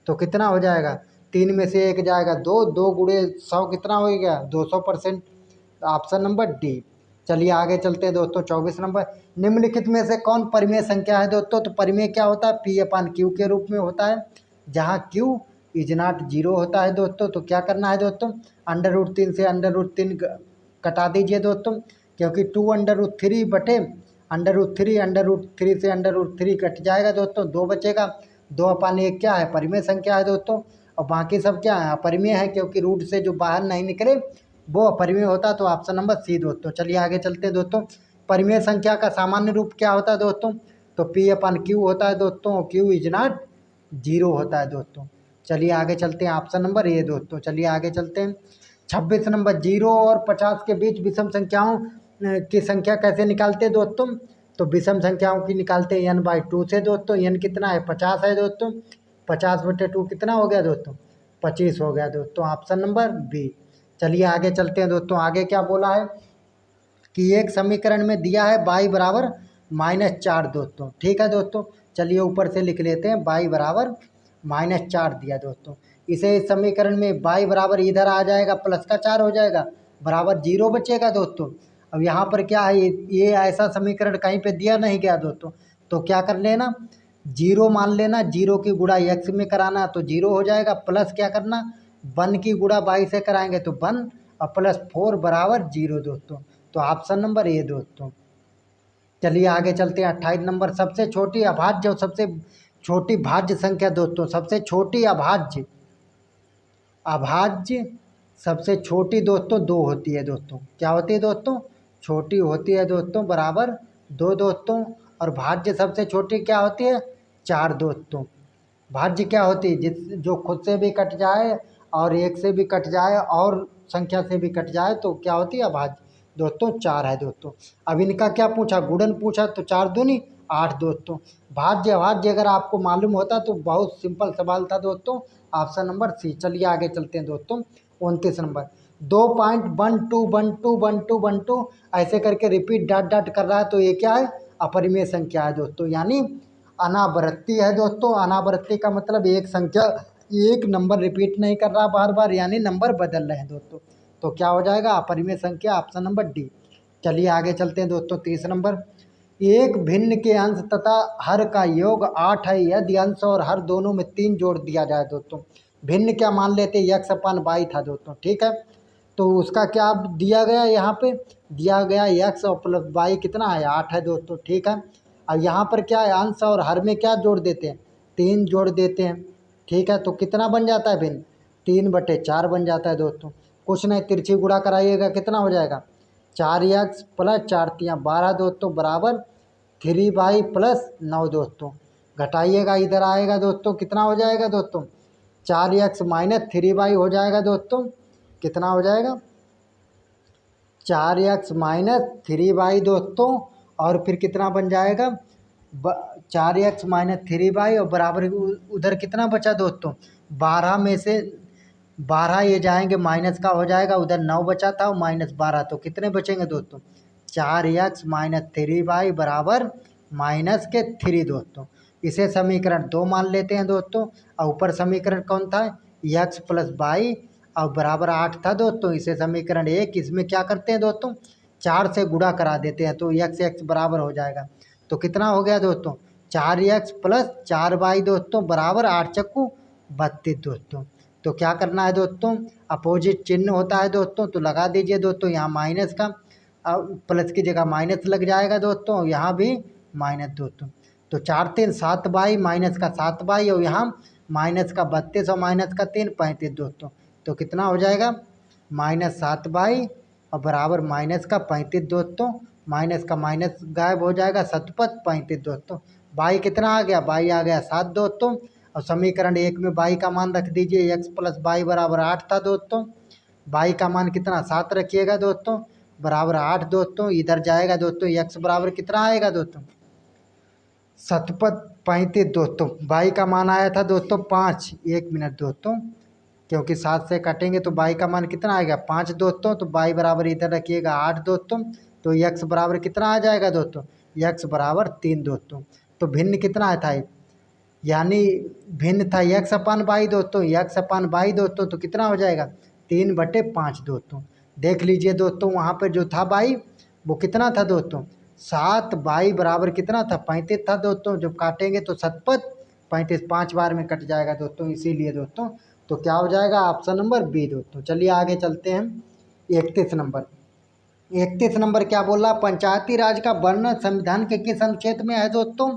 तो कितना हो जाएगा, 3 में से 1 जाएगा 2, 2 गुणे 100 कितना हो गया 200%, ऑप्शन नंबर डी। चलिए आगे चलते हैं दोस्तों। 24 नंबर, निम्नलिखित में से कौन परिमेय संख्या है दोस्तों। तो परिमेय क्या होता है, P/Q के रूप में होता है, जहाँ Q इज नॉट 0 होता है दोस्तों। तो क्या करना है दोस्तों, √3 से √3 कटा दीजिए दोस्तों, क्योंकि 2√3 बटे √3 से √3 कट जाएगा दोस्तों, 2 बचेगा, 2/1 क्या है परिमेय संख्या है दोस्तों, और बाकी सब क्या है अपरिमेय है, क्योंकि रूट से जो बाहर नहीं निकले वो अपरिमेय होता। तो ऑप्शन नंबर सी दोस्तों। चलिए आगे चलते हैं दोस्तों। परिमेय संख्या का सामान्य रूप क्या होता है दोस्तों, तो P/Q होता है दोस्तों, Q इज नॉट 0 होता है दोस्तों। चलिए आगे चलते हैं, ऑप्शन नंबर ए दोस्तों। चलिए आगे चलते हैं। 26 नंबर, 0 और 50 के बीच विषम संख्याओं की संख्या कैसे निकालते हैं दोस्तों। तो विषम संख्याओं की निकालते हैं n/2 से दोस्तों। n कितना है 50 है दोस्तों, 50/2 कितना हो गया दोस्तों 25 हो गया दोस्तों, ऑप्शन नंबर बी। चलिए आगे चलते हैं दोस्तों। आगे क्या बोला है कि एक समीकरण में दिया है y बराबर -4 दोस्तों। ठीक है दोस्तों, चलिए ऊपर से लिख लेते हैं y बराबर -4 दिया दोस्तों। इसे इस समीकरण में y बराबर इधर आ जाएगा, प्लस का 4 हो जाएगा, बराबर 0 बचेगा दोस्तों। अब यहाँ पर क्या है, ये ऐसा समीकरण कहीं पे दिया नहीं गया दोस्तों, तो क्या कर लेना 0 मान लेना, 0 की गुणा x में कराना तो 0 हो जाएगा, प्लस क्या करना 1 की गुणा y से कराएंगे तो 1, और प्लस 4 बराबर 0 दोस्तों। तो ऑप्शन नंबर ए दोस्तों। चलिए आगे चलते हैं। 28 नंबर, सबसे छोटी अभाज्य और सबसे छोटी भाज्य संख्या दोस्तों। सबसे छोटी अभाज्य अभाज्य सबसे छोटी दोस्तों 2 होती है दोस्तों। क्या होती है दोस्तों, छोटी होती है दोस्तों, बराबर 2 दोस्तों। और भाज्य सबसे छोटी क्या होती है 4 दोस्तों। भाज्य क्या होती है, जिस जो खुद से भी कट जाए और 1 से भी कट जाए और संख्या से भी कट जाए, तो क्या होती है अभाज्य दोस्तों 4 है दोस्तों। अब इनका क्या पूछा, गुणन पूछा, तो 4 दूनी 8 दोस्तों। भाज्य अभाज्य अगर आपको मालूम होता तो बहुत सिंपल सवाल था दोस्तों, ऑप्शन नंबर सी। चलिए आगे चलते हैं दोस्तों। 29 नंबर, 2.121212 ऐसे करके रिपीट डॉट डॉट कर रहा है, तो ये क्या है अपरिमेय संख्या है दोस्तों, यानी अनावृत्ति है दोस्तों। अनावृत्ति का मतलब एक संख्या, एक नंबर रिपीट नहीं कर रहा बार बार, यानी नंबर बदल रहे हैं दोस्तों। तो क्या हो जाएगा? अपरिमेय संख्या, ऑप्शन नंबर डी। चलिए आगे चलते हैं दोस्तों। 30 नंबर, एक भिन्न के अंश तथा हर का योग 8 है यदि अंश और हर दोनों में 3 जोड़ दिया जाए दोस्तों। भिन्न क्या मान लेते हैं? यक्स अपान वाई था दोस्तों, ठीक है। तो उसका क्या दिया गया? यहाँ पे दिया गया यक्स और प्लस वाई कितना है? 8 है दोस्तों, ठीक है। और यहाँ पर क्या है? अंश और हर में क्या जोड़ देते हैं? 3 जोड़ देते हैं, ठीक है। तो कितना बन जाता है भिन्न? 3/4 बन जाता है दोस्तों। कुछ नहीं, तिरछी गुणा कराइएगा, कितना हो जाएगा? 4x प्लस 4×3=12 दोस्तों, बराबर 3y प्लस 9 दोस्तों। घटाइएगा, इधर आएगा दोस्तों, कितना हो जाएगा दोस्तों? 4x माइनस 3y हो जाएगा दोस्तों। कितना हो जाएगा? 4x माइनस 3y दोस्तों, और फिर कितना बन जाएगा? 4x माइनस 3y और बराबर उधर कितना बचा दोस्तों? 12 में से 12 ये जाएंगे, माइनस का हो जाएगा, उधर 9 बचा था और -12, तो कितने बचेंगे दोस्तों? 4x माइनस 3y बराबर माइनस के 3 दोस्तों। इसे समीकरण 2 मान लेते हैं दोस्तों। और ऊपर समीकरण कौन था? x प्लस वाई और बराबर 8 था दोस्तों। इसे समीकरण 1, इसमें क्या करते हैं दोस्तों? 4 से गुणा करा देते हैं, तो x बराबर हो जाएगा। तो कितना हो गया दोस्तों? 4x प्लस 4y दोस्तों, बराबर 8×32 दोस्तों। तो क्या करना है दोस्तों? अपोजिट चिन्ह होता है दोस्तों, तो लगा दीजिए दोस्तों। यहाँ माइनस का प्लस की जगह माइनस लग जाएगा दोस्तों, यहाँ भी माइनस दोस्तों। तो 4×3=7y, माइनस का 7y, और यहाँ माइनस का 32 और माइनस का 3 35 दोस्तों। तो कितना हो जाएगा? -7y और बराबर माइनस का 35 दोस्तों। माइनस का माइनस गायब हो जाएगा, सतपथ 35 दोस्तों। y कितना आ गया? y आ गया 7 दोस्तों। और समीकरण 1 में y का मान रख दीजिए, x प्लस वाई बराबर 8 था दोस्तों। y का मान कितना? 7 रखिएगा दोस्तों, बराबर 8 दोस्तों। इधर जाएगा दोस्तों, x बराबर कितना आएगा दोस्तों? सतपथ 35 दोस्तों। y का मान आया था दोस्तों 5। 1 मिनट दोस्तों, क्योंकि 7 से काटेंगे तो y का मान कितना आएगा? 5 दोस्तों। तो y बराबर इधर रखिएगा 8 दोस्तों। तो x बराबर कितना आ जाएगा दोस्तों? x बराबर 3 दोस्तों। तो भिन्न कितना था? यानी भिन्न था x अपान वाई दोस्तों, x अपान वाई दोस्तों। तो कितना हो जाएगा? 3/5 दोस्तों। देख लीजिए दोस्तों, वहाँ पर जो था y वो कितना था दोस्तों? 7। y बराबर कितना था? 35 था दोस्तों। जब काटेंगे तो सतपथ 35 5 बार में कट जाएगा दोस्तों, इसीलिए दोस्तों। तो क्या हो जाएगा? ऑप्शन नंबर बी दोस्तों। चलिए आगे चलते हैं। 31 नंबर, 31 नंबर क्या बोल रहा? पंचायती राज का वर्णन संविधान के किस अनुच्छेद में है दोस्तों?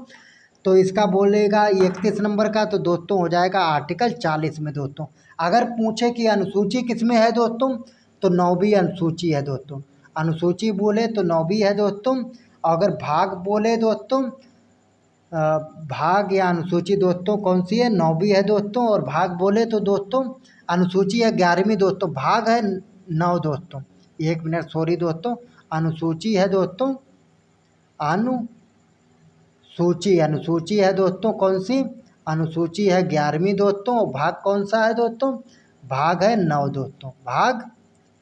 तो इसका बोलेगा 31 नंबर का, तो दोस्तों हो जाएगा आर्टिकल 40 में दोस्तों। अगर पूछे कि अनुसूची किस में है दोस्तों, तो 9वीं अनुसूची है दोस्तों। अनुसूची बोले तो 9वीं है दोस्तों। अगर भाग बोले दोस्तों, भाग या अनुसूची दोस्तों कौन सी है? 9वीं है दोस्तों। और भाग बोले तो दोस्तों अनुसूची है 11वीं दोस्तों, भाग है 9 दोस्तों। 1 मिनट, सॉरी दोस्तों। अनुसूची है दोस्तों, अनुसूची है दोस्तों कौन सी? अनुसूची है 11वीं दोस्तों। और भाग कौन सा है दोस्तों? भाग है 9 दोस्तों। भाग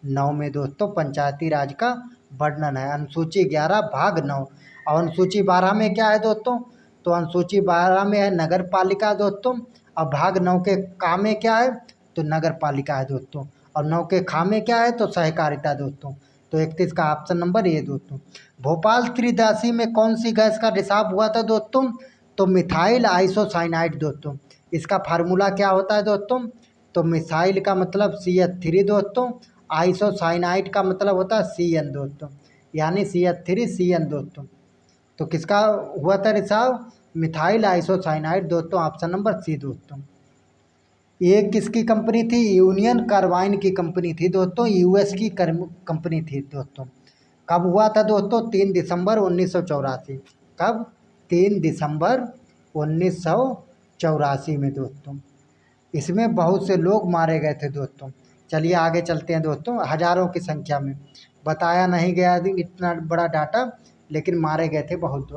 9 में दोस्तों पंचायती राज का वर्णन है। अनुसूची 11, भाग 9। और अनुसूची 12 में क्या है दोस्तों? तो अनुसूची 12 में है नगर पालिका दोस्तों। और भाग 9 के का में क्या है? तो नगर पालिका है दोस्तों। और 9 के खा में क्या है? तो सहकारिता दोस्तों। तो 31 का ऑप्शन नंबर ये दोस्तों। भोपाल त्रिदासी में कौन सी गैस का रिसाव हुआ था दोस्तों? तो मिथाइल आइसोसाइनाइड दोस्तों। इसका फार्मूला क्या होता है दोस्तों? तो मिसाइल का मतलब CH3 दोस्तों। आइसोसाइनाइड का मतलब होता है CN दोस्तों, यानी CH3CN दोस्तों। तो किसका हुआ था रिसाव? मिथाइल आइसोसाइनाइड दोस्तों, ऑप्शन नंबर सी दोस्तों। ये किसकी कंपनी थी? यूनियन कार्बाइन की कंपनी थी दोस्तों, US की कंपनी थी दोस्तों। कब हुआ था दोस्तों? 3 दिसंबर 1984। कब? 3 दिसंबर 1984 में दोस्तों। इसमें बहुत से लोग मारे गए थे दोस्तों। चलिए आगे चलते हैं दोस्तों। हजारों की संख्या में, बताया नहीं गया इतना बड़ा डाटा, लेकिन मारे गए थे बहुत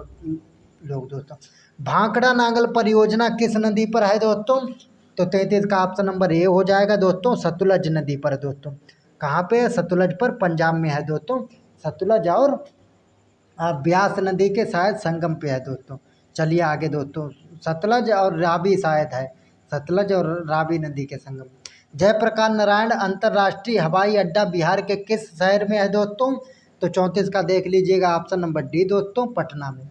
लोग दोस्तों। भांकड़ा नांगल परियोजना किस नदी पर है दोस्तों? तो 33 का ऑप्शन नंबर ए हो जाएगा दोस्तों, सतलुज नदी पर दोस्तों। कहाँ पे है? सतलुज पर, पंजाब में है दोस्तों। सतलुज और ब्यास नदी के शायद संगम पे है दोस्तों। चलिए आगे दोस्तों, सतलज और रावी शायद है, सतलज और रावी नदी के संगम। जयप्रकाश नारायण अंतर्राष्ट्रीय हवाई अड्डा बिहार के किस शहर में है दोस्तों? तो 34 का देख लीजिएगा ऑप्शन नंबर डी दोस्तों, पटना में।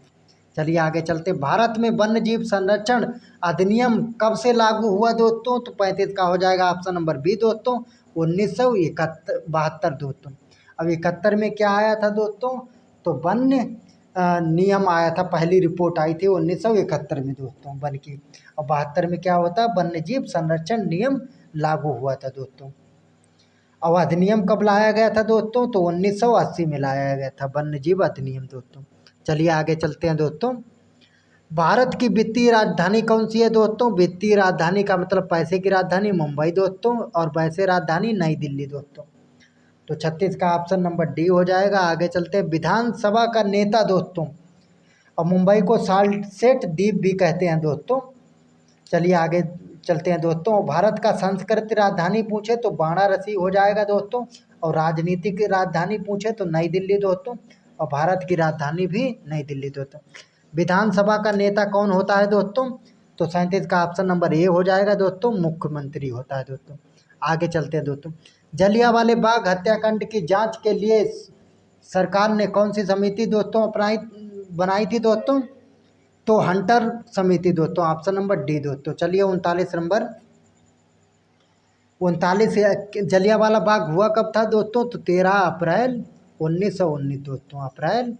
चलिए आगे चलते, भारत में वन्य जीव संरक्षण अधिनियम कब से लागू हुआ दोस्तों? तो 35 का हो जाएगा ऑप्शन नंबर बी दोस्तों, 1972 दोस्तों। अब 71 में क्या आया था दोस्तों? तो वन्य नियम आया था, पहली रिपोर्ट आई थी 1971 में दोस्तों वन की। और 72 में क्या होता है? वन्य जीव संरक्षण नियम लागू हुआ था दोस्तों। और अधिनियम कब लाया गया था दोस्तों? तो 1980 में लाया गया था वन्य जीव अधिनियम दोस्तों। चलिए आगे चलते हैं दोस्तों, भारत की वित्तीय राजधानी कौन सी है दोस्तों? वित्तीय राजधानी का मतलब पैसे की राजधानी मुंबई दोस्तों, और वैसे राजधानी नई दिल्ली दोस्तों। तो 36 का ऑप्शन नंबर डी हो जाएगा। आगे चलते हैं, विधानसभा का नेता दोस्तों, और मुंबई को साल्ट सेट द्वीप भी कहते हैं दोस्तों। चलिए आगे चलते हैं दोस्तों, भारत का सांस्कृतिक राजधानी पूछे तो वाराणसी हो जाएगा दोस्तों, और राजनीतिक राजधानी पूछे तो नई दिल्ली दोस्तों, और भारत की राजधानी भी नई दिल्ली दोस्तों। विधानसभा का नेता कौन होता है दोस्तों? तो 37 का ऑप्शन नंबर ए हो जाएगा दोस्तों, मुख्यमंत्री होता है दोस्तों। आगे चलते हैं दोस्तों, जलियांवाले बाग हत्याकांड की जांच के लिए सरकार ने कौन सी समिति दोस्तों अपनाई बनाई थी दोस्तों? तो हंटर समिति दोस्तों, ऑप्शन नंबर डी दोस्तों। चलिए 39 नंबर, 39 जलियांवाला बाग हुआ कब था दोस्तों? तो 13 अप्रैल 1919 दोस्तों, अप्रैल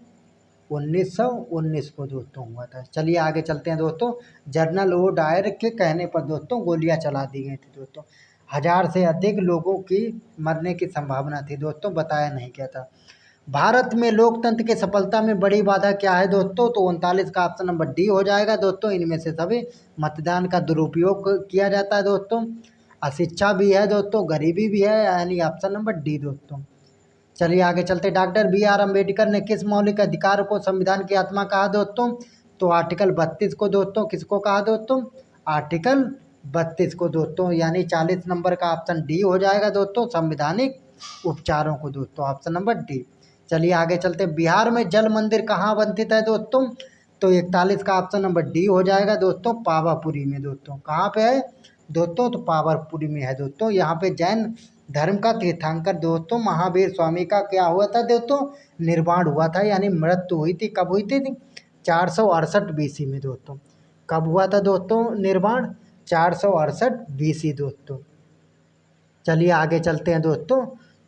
1919 को दोस्तों हुआ था। चलिए आगे चलते हैं दोस्तों, जनरल ओ डायर के कहने पर दोस्तों गोलियां चला दी गई थी दोस्तों। 1000 से अधिक लोगों की मरने की संभावना थी दोस्तों, बताया नहीं गया था। भारत में लोकतंत्र की सफलता में बड़ी बाधा क्या है दोस्तों? तो 39 का ऑप्शन नंबर डी हो जाएगा दोस्तों, इनमें से सभी मतदान का दुरुपयोग किया जाता है दोस्तों, अशिक्षा भी है दोस्तों, गरीबी भी है, यानी ऑप्शन नंबर डी दोस्तों। चलिए आगे चलते, डॉक्टर बी आर अम्बेडकर ने किस मौलिक अधिकार को संविधान की आत्मा कहा दोस्तों? तो आर्टिकल 32 को दोस्तों किसको कहा दोस्तों? आर्टिकल 32 को दोस्तों, यानी 40 नंबर का ऑप्शन डी हो जाएगा दोस्तों, संवैधानिक उपचारों को दोस्तों, ऑप्शन नंबर डी। चलिए आगे चलते, बिहार में जल मंदिर कहाँ अवस्थित है दोस्तों? तो 41 का ऑप्शन नंबर डी हो जाएगा दोस्तों, पावापुरी में दोस्तों। कहाँ पे है दोस्तों? तो पावापुरी में है दोस्तों। यहाँ पे जैन धर्म का तीर्थंकर दोस्तों महावीर स्वामी का क्या हुआ था दोस्तों? निर्वाण हुआ था, यानी मृत्यु हुई थी। कब हुई थी? 468 BC में दोस्तों। कब हुआ था दोस्तों निर्वाण? 468 BC दोस्तों। चलिए आगे चलते हैं दोस्तों,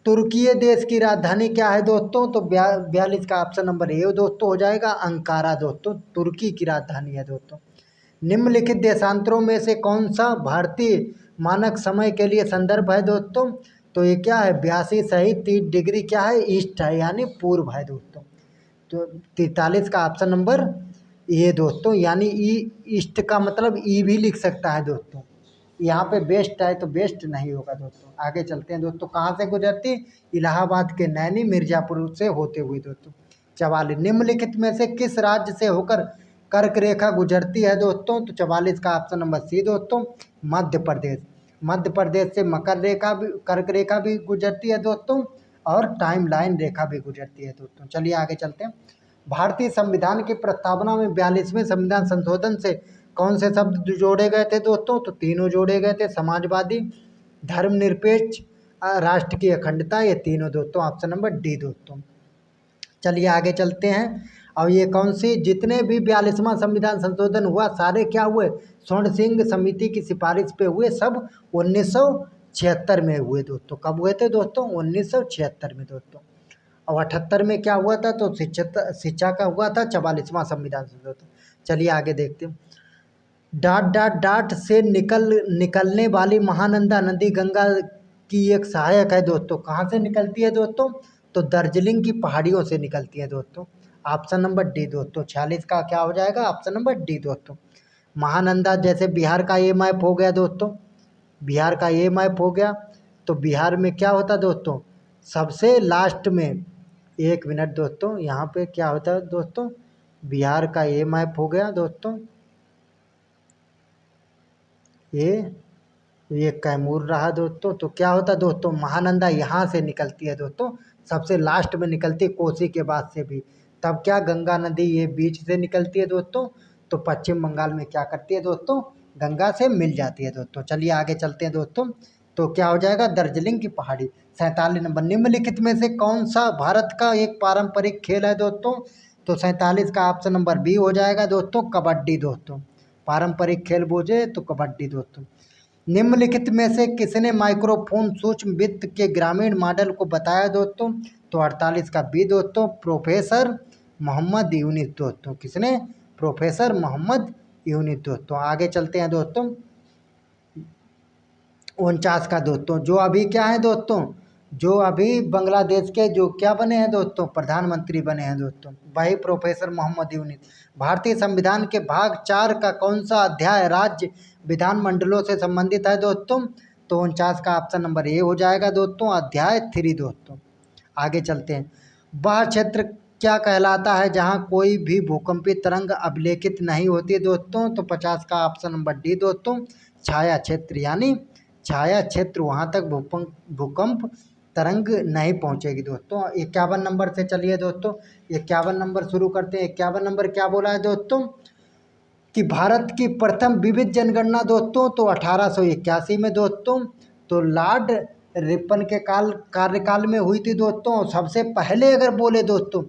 तुर्की देश की राजधानी क्या है दोस्तों? तो 42 का ऑप्शन नंबर ए दोस्तों हो जाएगा, अंकारा दोस्तों, तुर्की की राजधानी है दोस्तों। निम्नलिखित देशांतरों में से कौन सा भारतीय मानक समय के लिए संदर्भ है दोस्तों? तो ये क्या है? 82 सही 30 डिग्री क्या है? ईस्ट है, यानी पूर्व है दोस्तों। तो 43 का ऑप्शन नंबर ये दोस्तों, यानी ई ईस्ट का मतलब ई भी लिख सकता है दोस्तों। यहाँ पे बेस्ट है तो बेस्ट नहीं होगा दोस्तों। आगे चलते हैं दोस्तों, कहाँ से गुजरती? इलाहाबाद के नैनी मिर्जापुर से होते हुए दोस्तों। 44, निम्नलिखित में से किस राज्य से होकर कर्क रेखा गुजरती है दोस्तों? तो 44 का ऑप्शन नंबर सी दोस्तों, मध्य प्रदेश। मध्य प्रदेश से मकर रेखा भी, कर्क रेखा भी गुजरती है दोस्तों, और टाइम लाइन रेखा भी गुजरती है दोस्तों। चलिए आगे चलते हैं, भारतीय संविधान की प्रस्तावना में 42वें संविधान संशोधन से कौन से शब्द जोड़े गए थे दोस्तों? तो तीनों जोड़े गए थे, समाजवादी, धर्मनिरपेक्ष, राष्ट्र की अखंडता, ये तीनों दोस्तों, ऑप्शन नंबर डी दोस्तों। चलिए आगे चलते हैं, और ये कौन सी, जितने भी 42वां संविधान संशोधन हुआ सारे क्या हुए? स्वर्ण सिंह समिति की सिफारिश पे हुए, सब 1976 में हुए दोस्तों। कब हुए थे दोस्तों? 1976 में दोस्तों। और 78 में क्या हुआ था? तो शिक्षा का हुआ था 44वां संविधान संशोधन। चलिए आगे देखते हैं, डाट डाट डाट से निकलने वाली महानंदा नदी गंगा की एक सहायक है दोस्तों। कहाँ से निकलती है दोस्तों? तो दार्जिलिंग की पहाड़ियों से निकलती है दोस्तों, ऑप्शन नंबर डी दोस्तों। 46 का क्या हो जाएगा? ऑप्शन नंबर डी दोस्तों। महानंदा, जैसे बिहार का ये मैप हो गया दोस्तों, बिहार का ये मैप हो गया, तो बिहार में क्या होता दोस्तों? सबसे लास्ट में, एक मिनट दोस्तों, यहाँ पे क्या होता है दोस्तों? बिहार का ये मैप हो गया दोस्तों, ये कैमूर रहा दोस्तों। तो क्या होता दोस्तों? महानंदा यहाँ से निकलती है दोस्तों, सबसे लास्ट में निकलती है, कोसी के बाद से भी। तब क्या गंगा नदी ये बीच से निकलती है दोस्तों, तो पश्चिम बंगाल में क्या करती है दोस्तों, गंगा से मिल जाती है दोस्तों। चलिए आगे चलते हैं दोस्तों, तो क्या हो जाएगा, दार्जिलिंग की पहाड़ी। 47 नंबर, निम्नलिखित में से कौन सा भारत का एक पारंपरिक खेल है दोस्तों, तो 47 का ऑप्शन नंबर बी हो जाएगा दोस्तों, कबड्डी दोस्तों। पारंपरिक खेल बोझे तो कबड्डी दोस्तों। निम्नलिखित में से किसने माइक्रोफोन सूक्ष्म वित्त के ग्रामीण मॉडल को बताया दोस्तों, तो 48 का बी दोस्तों, प्रोफेसर मोहम्मद यूनिस दोस्तों। किसने, प्रोफेसर मोहम्मद यूनिस दोस्तों। आगे चलते हैं दोस्तों, 49 का दोस्तों, जो अभी क्या है दोस्तों, जो अभी बांग्लादेश के जो क्या बने हैं दोस्तों, प्रधानमंत्री बने हैं दोस्तों, वही प्रोफेसर मोहम्मद यूनिस। भारतीय संविधान के भाग 4 का कौन सा अध्याय राज्य विधानमंडलों से संबंधित है दोस्तों, तो 49 का ऑप्शन नंबर ए हो जाएगा दोस्तों, अध्याय 3 दोस्तों। आगे चलते हैं, वह क्षेत्र क्या कहलाता है जहां कोई भी भूकंपीय तरंग अभिलेखित नहीं होती दोस्तों, तो 50 का ऑप्शन नंबर डी दोस्तों, छाया क्षेत्र। यानी छाया क्षेत्र, वहाँ तक भूकंप तरंग नहीं पहुँचेगी दोस्तों। 51 नंबर से चलिए दोस्तों, 51 नंबर शुरू करते हैं। 51 नंबर क्या बोला है दोस्तों, कि भारत की प्रथम विविध जनगणना दोस्तों, तो 1881 में दोस्तों, तो लॉर्ड रिपन के कार्यकाल में हुई थी दोस्तों। सबसे पहले अगर बोले दोस्तों,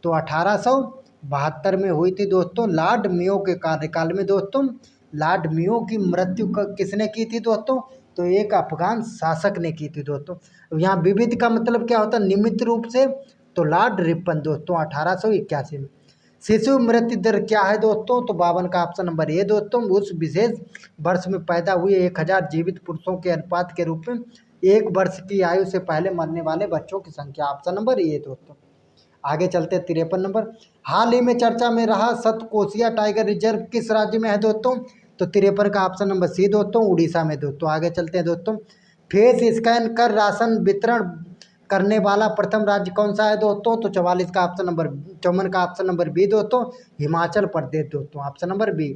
तो 1872 में हुई थी दोस्तों, लॉर्ड मियो के कार्यकाल में दोस्तों। लॉर्ड मियो की मृत्यु किसने की थी दोस्तों, तो एक अफगान शासक ने की थी दोस्तों। यहाँ विविध का मतलब क्या होता है, नियमित रूप से, तो लॉर्ड रिपन दोस्तों 1881 में। शिशु मृत्यु दर क्या है दोस्तों, तो 52 का ऑप्शन नंबर ए दोस्तों, उस विशेष वर्ष में पैदा हुए 1000 जीवित पुरुषों के अनुपात के रूप में 1 वर्ष की आयु से पहले मरने वाले बच्चों की संख्या, ऑप्शन नंबर ए दोस्तों। आगे चलते 53 नंबर, हाल ही में चर्चा में रहा सतकोशिया टाइगर रिजर्व किस राज्य में है दोस्तों, तो 53 का ऑप्शन नंबर सी दोस्तों, उड़ीसा में दोस्तों। आगे चलते हैं दोस्तों, फेस स्कैन कर राशन वितरण करने वाला प्रथम राज्य कौन सा है दोस्तों, तो 54 का ऑप्शन नंबर 54 का ऑप्शन नंबर बी दोस्तों, हिमाचल प्रदेश दोस्तों, ऑप्शन नंबर बी।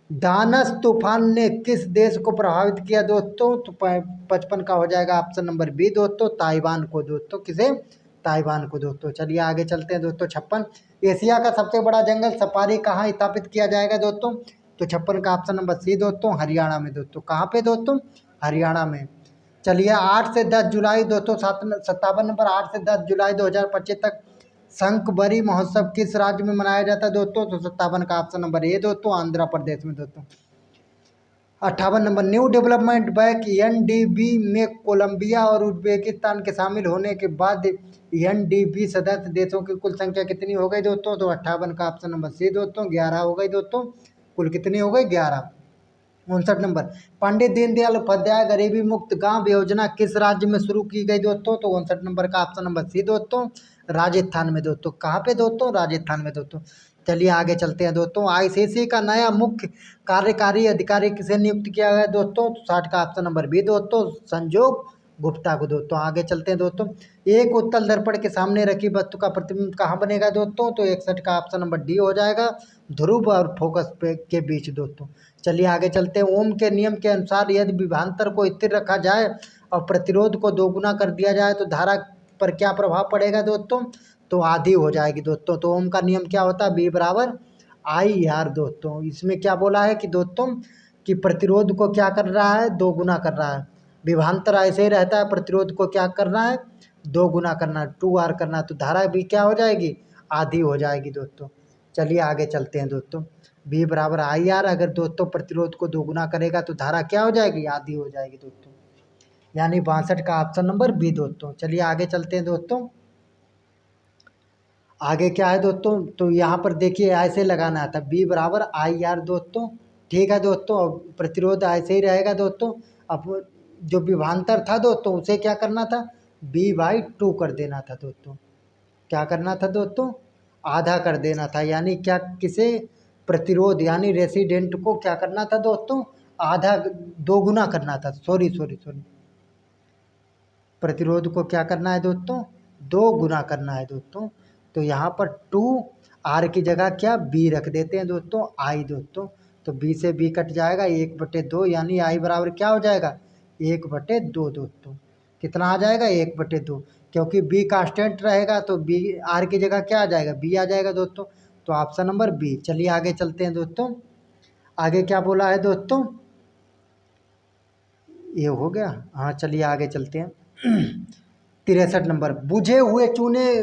दानस तूफान ने किस देश को प्रभावित किया दोस्तों, तो 55 का हो जाएगा ऑप्शन नंबर बी दोस्तों, ताइवान को दोस्तों। किसे, ताइवान को दोस्तों। चलिए आगे चलते हैं दोस्तों, 56, एशिया का सबसे बड़ा जंगल सफारी कहाँ स्थापित किया जाएगा दोस्तों, तो 56 का ऑप्शन नंबर सी दोस्तों, हरियाणा में दोस्तों। कहाँ पे दोस्तों, हरियाणा में। चलिए 8 से 10 जुलाई दोस्तों, 57 नंबर, 8 से 10 जुलाई 2025 तक शंखबरी महोत्सव किस राज्य में मनाया जाता है दोस्तों, तो 57 का ऑप्शन नंबर ए दोस्तों, आंध्र प्रदेश में दोस्तों। 58 number, new development bank NDB में कोलंबिया और उज्बेकिस्तान के शामिल होने के बाद एनडीबी सदस्य देशों की कुल संख्या कितनी हो गई दोस्तों, तो 58 का ऑप्शन नंबर सी दोस्तों, 11 हो गई दोस्तों। कुल कितनी हो गई, 11। 59 नंबर, पंडित दीनदयाल उपाध्याय गरीबी मुक्त गांव योजना किस राज्य में शुरू की गई दोस्तों, तो 59 नंबर का ऑप्शन नंबर सी दोस्तों, राजस्थान में दोस्तों। कहाँ पे दोस्तों, राजस्थान में दोस्तों। चलिए आगे चलते हैं दोस्तों, आईसीसी का नया मुख्य कार्यकारी अधिकारी किसे नियुक्त किया गया दोस्तों, तो 60 का ऑप्शन नंबर बी दोस्तों, संजोग गुप्ता को दोस्तों। आगे चलते हैं दोस्तों, एक उत्तल दर्पण के सामने रखी वस्तु का प्रतिबिंब कहाँ बनेगा दोस्तों, तो 61 का ऑप्शन नंबर डी हो जाएगा, ध्रुव और फोकस पे के बीच दोस्तों। चलिए आगे चलते हैं, ओम के नियम के अनुसार यदि विभवांतर को स्थिर रखा जाए और प्रतिरोध को दोगुना कर दिया जाए तो धारा पर क्या प्रभाव पड़ेगा दोस्तों, तो आधी हो जाएगी दोस्तों। तो ओम का नियम क्या होता है, बी बराबर आई आर दोस्तों। इसमें क्या बोला है कि दोस्तों, कि प्रतिरोध को क्या कर रहा है, दोगुना कर रहा है। विभवांतर ऐसे ही रहता है, प्रतिरोध को क्या करना है, दोगुना करना है, 2R करना है, तो धारा भी क्या हो जाएगी, आधी हो जाएगी दोस्तों। चलिए आगे चलते हैं दोस्तों, बी बराबर आई आर, अगर दोस्तों प्रतिरोध को दोगुना करेगा तो धारा क्या हो जाएगी, आधी हो जाएगी दोस्तों। यानी 62 का ऑप्शन नंबर बी दोस्तों। चलिए आगे चलते हैं दोस्तों, आगे क्या है दोस्तों, तो यहाँ पर देखिए ऐसे लगाना था, बी बराबर आई आर दोस्तों। ठीक है दोस्तों, अब प्रतिरोध ऐसे ही रहेगा दोस्तों। अब जो विभवांतर था दोस्तों, उसे क्या करना था, b/2 कर देना था दोस्तों। क्या करना था दोस्तों, आधा कर देना था। यानी क्या, किसे, प्रतिरोध यानी रेसिडेंट को क्या करना था दोस्तों, आधा, दोगुना करना था। सॉरी, प्रतिरोध को क्या करना है दोस्तों, 2 गुना करना है दोस्तों। तो यहाँ पर 2R की जगह क्या, B रख देते हैं दोस्तों, I दोस्तों। तो B से B कट जाएगा, 1/2, यानी I बराबर क्या हो जाएगा, 1/2 दोस्तों। कितना आ जाएगा, 1/2। क्योंकि बी कांस्टेंट रहेगा तो बी आर की जगह क्या आ जाएगा, बी आ जाएगा दोस्तों। तो ऑप्शन नंबर बी। चलिए आगे चलते हैं दोस्तों। आगे क्या बोला है दोस्तों, ये हो गया। हाँ चलिए आगे चलते हैं। 63 नंबर, बुझे हुए चूने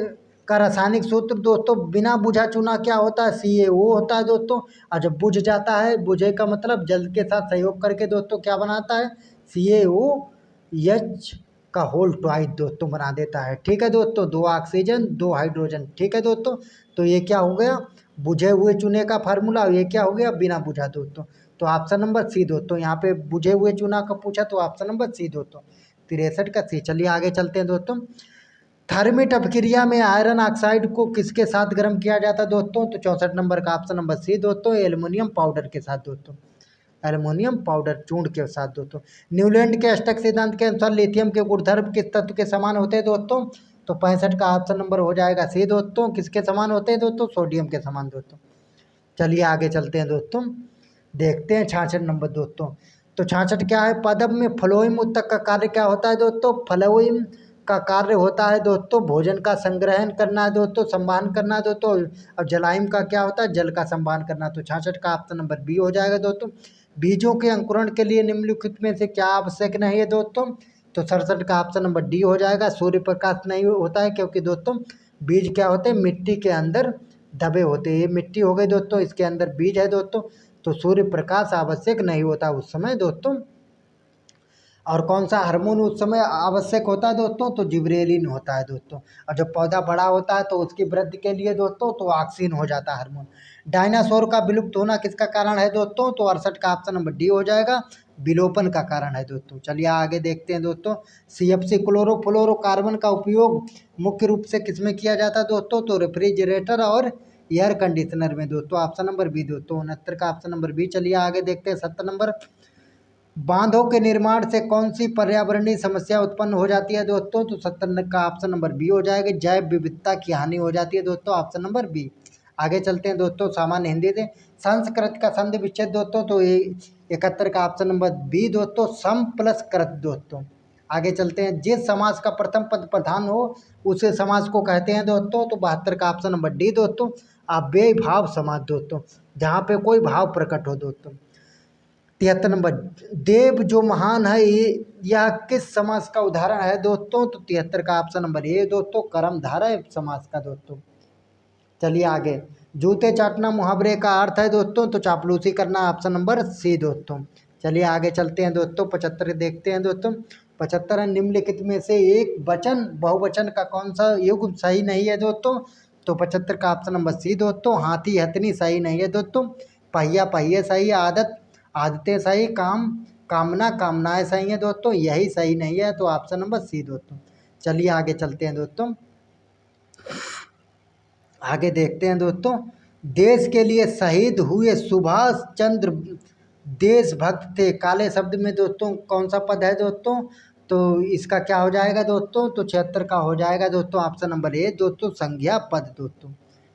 का रासायनिक सूत्र दोस्तों, बिना बुझा चूना क्या होता है, CaO होता है दोस्तों। और जब बुझ जाता है, बुझे का मतलब जल के साथ सहयोग करके दोस्तों क्या बनाता है, CaOH का होल ट्वाइस दोस्तों बना देता है। ठीक है दोस्तों, 2 ऑक्सीजन 2 हाइड्रोजन। ठीक है दोस्तों, तो ये क्या हो गया, बुझे हुए चूने का फार्मूला। ये क्या हो गया, बिना बुझा दोस्तों। तो ऑप्शन नंबर सी दोस्तों, यहाँ पे बुझे हुए चूना का पूछा तो ऑप्शन नंबर सी दोस्तों, 63 का सी। चलिए आगे चलते हैं दोस्तों। थर्मिट अपक्रिया में आयरन ऑक्साइड को किसके साथ गर्म किया जाता है दोस्तों, तो 64 नंबर का ऑप्शन नंबर सी दोस्तों, एल्युमिनियम पाउडर के साथ दोस्तों, एल्युमिनियम पाउडर चूर्ण के साथ दोस्तों। न्यूलैंड के अष्टक सिद्धांत के अनुसार लिथियम के गुणधर्म किस तत्व के समान होते हैं दोस्तों, तो 65 का ऑप्शन नंबर हो जाएगा सी दोस्तों, किसके समान होते हैं दोस्तों, सोडियम के समान दोस्तों। चलिए आगे चलते हैं दोस्तों, देखते हैं 66 नंबर दोस्तों। तो 66 क्या है, पदम में फ्लोइम उत्तक का कार्य क्या होता है दोस्तों, फ्लोइम का कार्य होता है दोस्तों भोजन का संग्रहण करना है दोस्तों, संवहन करना है दोस्तों। और जलाइम का क्या होता है, जल का संवहन करना। तो 66 का ऑप्शन नंबर बी हो जाएगा दोस्तों। बीजों के अंकुरण के लिए निम्नलिखित में से क्या आवश्यक नहीं है दोस्तों, तो 67 का ऑप्शन नंबर डी हो जाएगा, सूर्य प्रकाश नहीं होता है, क्योंकि दोस्तों बीज क्या होते हैं, मिट्टी के अंदर दबे होते हैं। ये मिट्टी हो गई दोस्तों, इसके अंदर बीज है दोस्तों, तो सूर्य प्रकाश आवश्यक नहीं होता उस समय दोस्तों। और कौन सा हार्मोन उस समय आवश्यक होता है दोस्तों, तो जिब्रेलिन होता है दोस्तों। और जब पौधा बड़ा होता है तो उसकी वृद्धि के लिए दोस्तों तो ऑक्सीन हो जाता है हार्मोन। डायनासोर का विलुप्त होना किसका कारण है दोस्तों, तो 68 का ऑप्शन नंबर डी हो जाएगा, विलोपन का कारण है दोस्तों। चलिए आगे देखते हैं दोस्तों। CFC क्लोरोफ्लोरोकार्बन का उपयोग मुख्य रूप से किसमें किया जाता है दोस्तों, तो रेफ्रिजरेटर और एयर कंडीशनर में दोस्तों, ऑप्शन नंबर बी दोस्तों, 69 का ऑप्शन नंबर बी। चलिए आगे देखते हैं 70 नंबर, बांधों के निर्माण से कौन सी पर्यावरणीय समस्या उत्पन्न हो जाती है दोस्तों, तो 70 का ऑप्शन नंबर बी हो जाएगा, जैव विविधता की हानि हो जाती है दोस्तों, ऑप्शन नंबर बी। आगे चलते हैं दोस्तों, सामान्य हिंदी से संस्कृत का संधि विच्छेद दोस्तों, तो ये 71 का ऑप्शन नंबर बी दोस्तों, सम प्लस कृत दोस्तों। आगे चलते हैं, जिस समास का प्रथम पद प्रधान हो उसे समास को कहते हैं दोस्तों, तो 72 का ऑप्शन नंबर डी दोस्तों, अव्ययी भाव समास दोस्तों, जहाँ पे कोई भाव प्रकट हो दोस्तों। 73 नंबर, देव जो महान है ये यह किस समास का उदाहरण है दोस्तों, तो 73 का ऑप्शन नंबर ए दोस्तों, कर्मधारय समास का दोस्तों। चलिए आगे, जूते चाटना मुहावरे का अर्थ है दोस्तों, तो चापलूसी करना, ऑप्शन नंबर सी दोस्तों। चलिए आगे चलते हैं दोस्तों, 75 देखते हैं दोस्तों। 75 है, निम्नलिखित में से एक वचन बहुवचन का कौन सा युग सही नहीं है दोस्तों, तो 75 का ऑप्शन नंबर सी दोस्तों, हाथी हथनी सही नहीं है दोस्तों, पहिया पहिए सही है, आदत आदतें सही, काम कामना कामनाएं सही है दोस्तों, यही सही नहीं है, तो ऑप्शन नंबर सी दोस्तों। चलिए आगे चलते हैं दोस्तों, आगे देखते हैं दोस्तों। देश के लिए शहीद हुए सुभाष चंद्र देशभक्त थे, काले शब्द में दोस्तों कौन सा पद है दोस्तों, तो इसका क्या हो जाएगा दोस्तों, तो 76 का हो जाएगा दोस्तों, ऑप्शन नंबर ए दोस्तों, संज्ञा पद दोस्तों।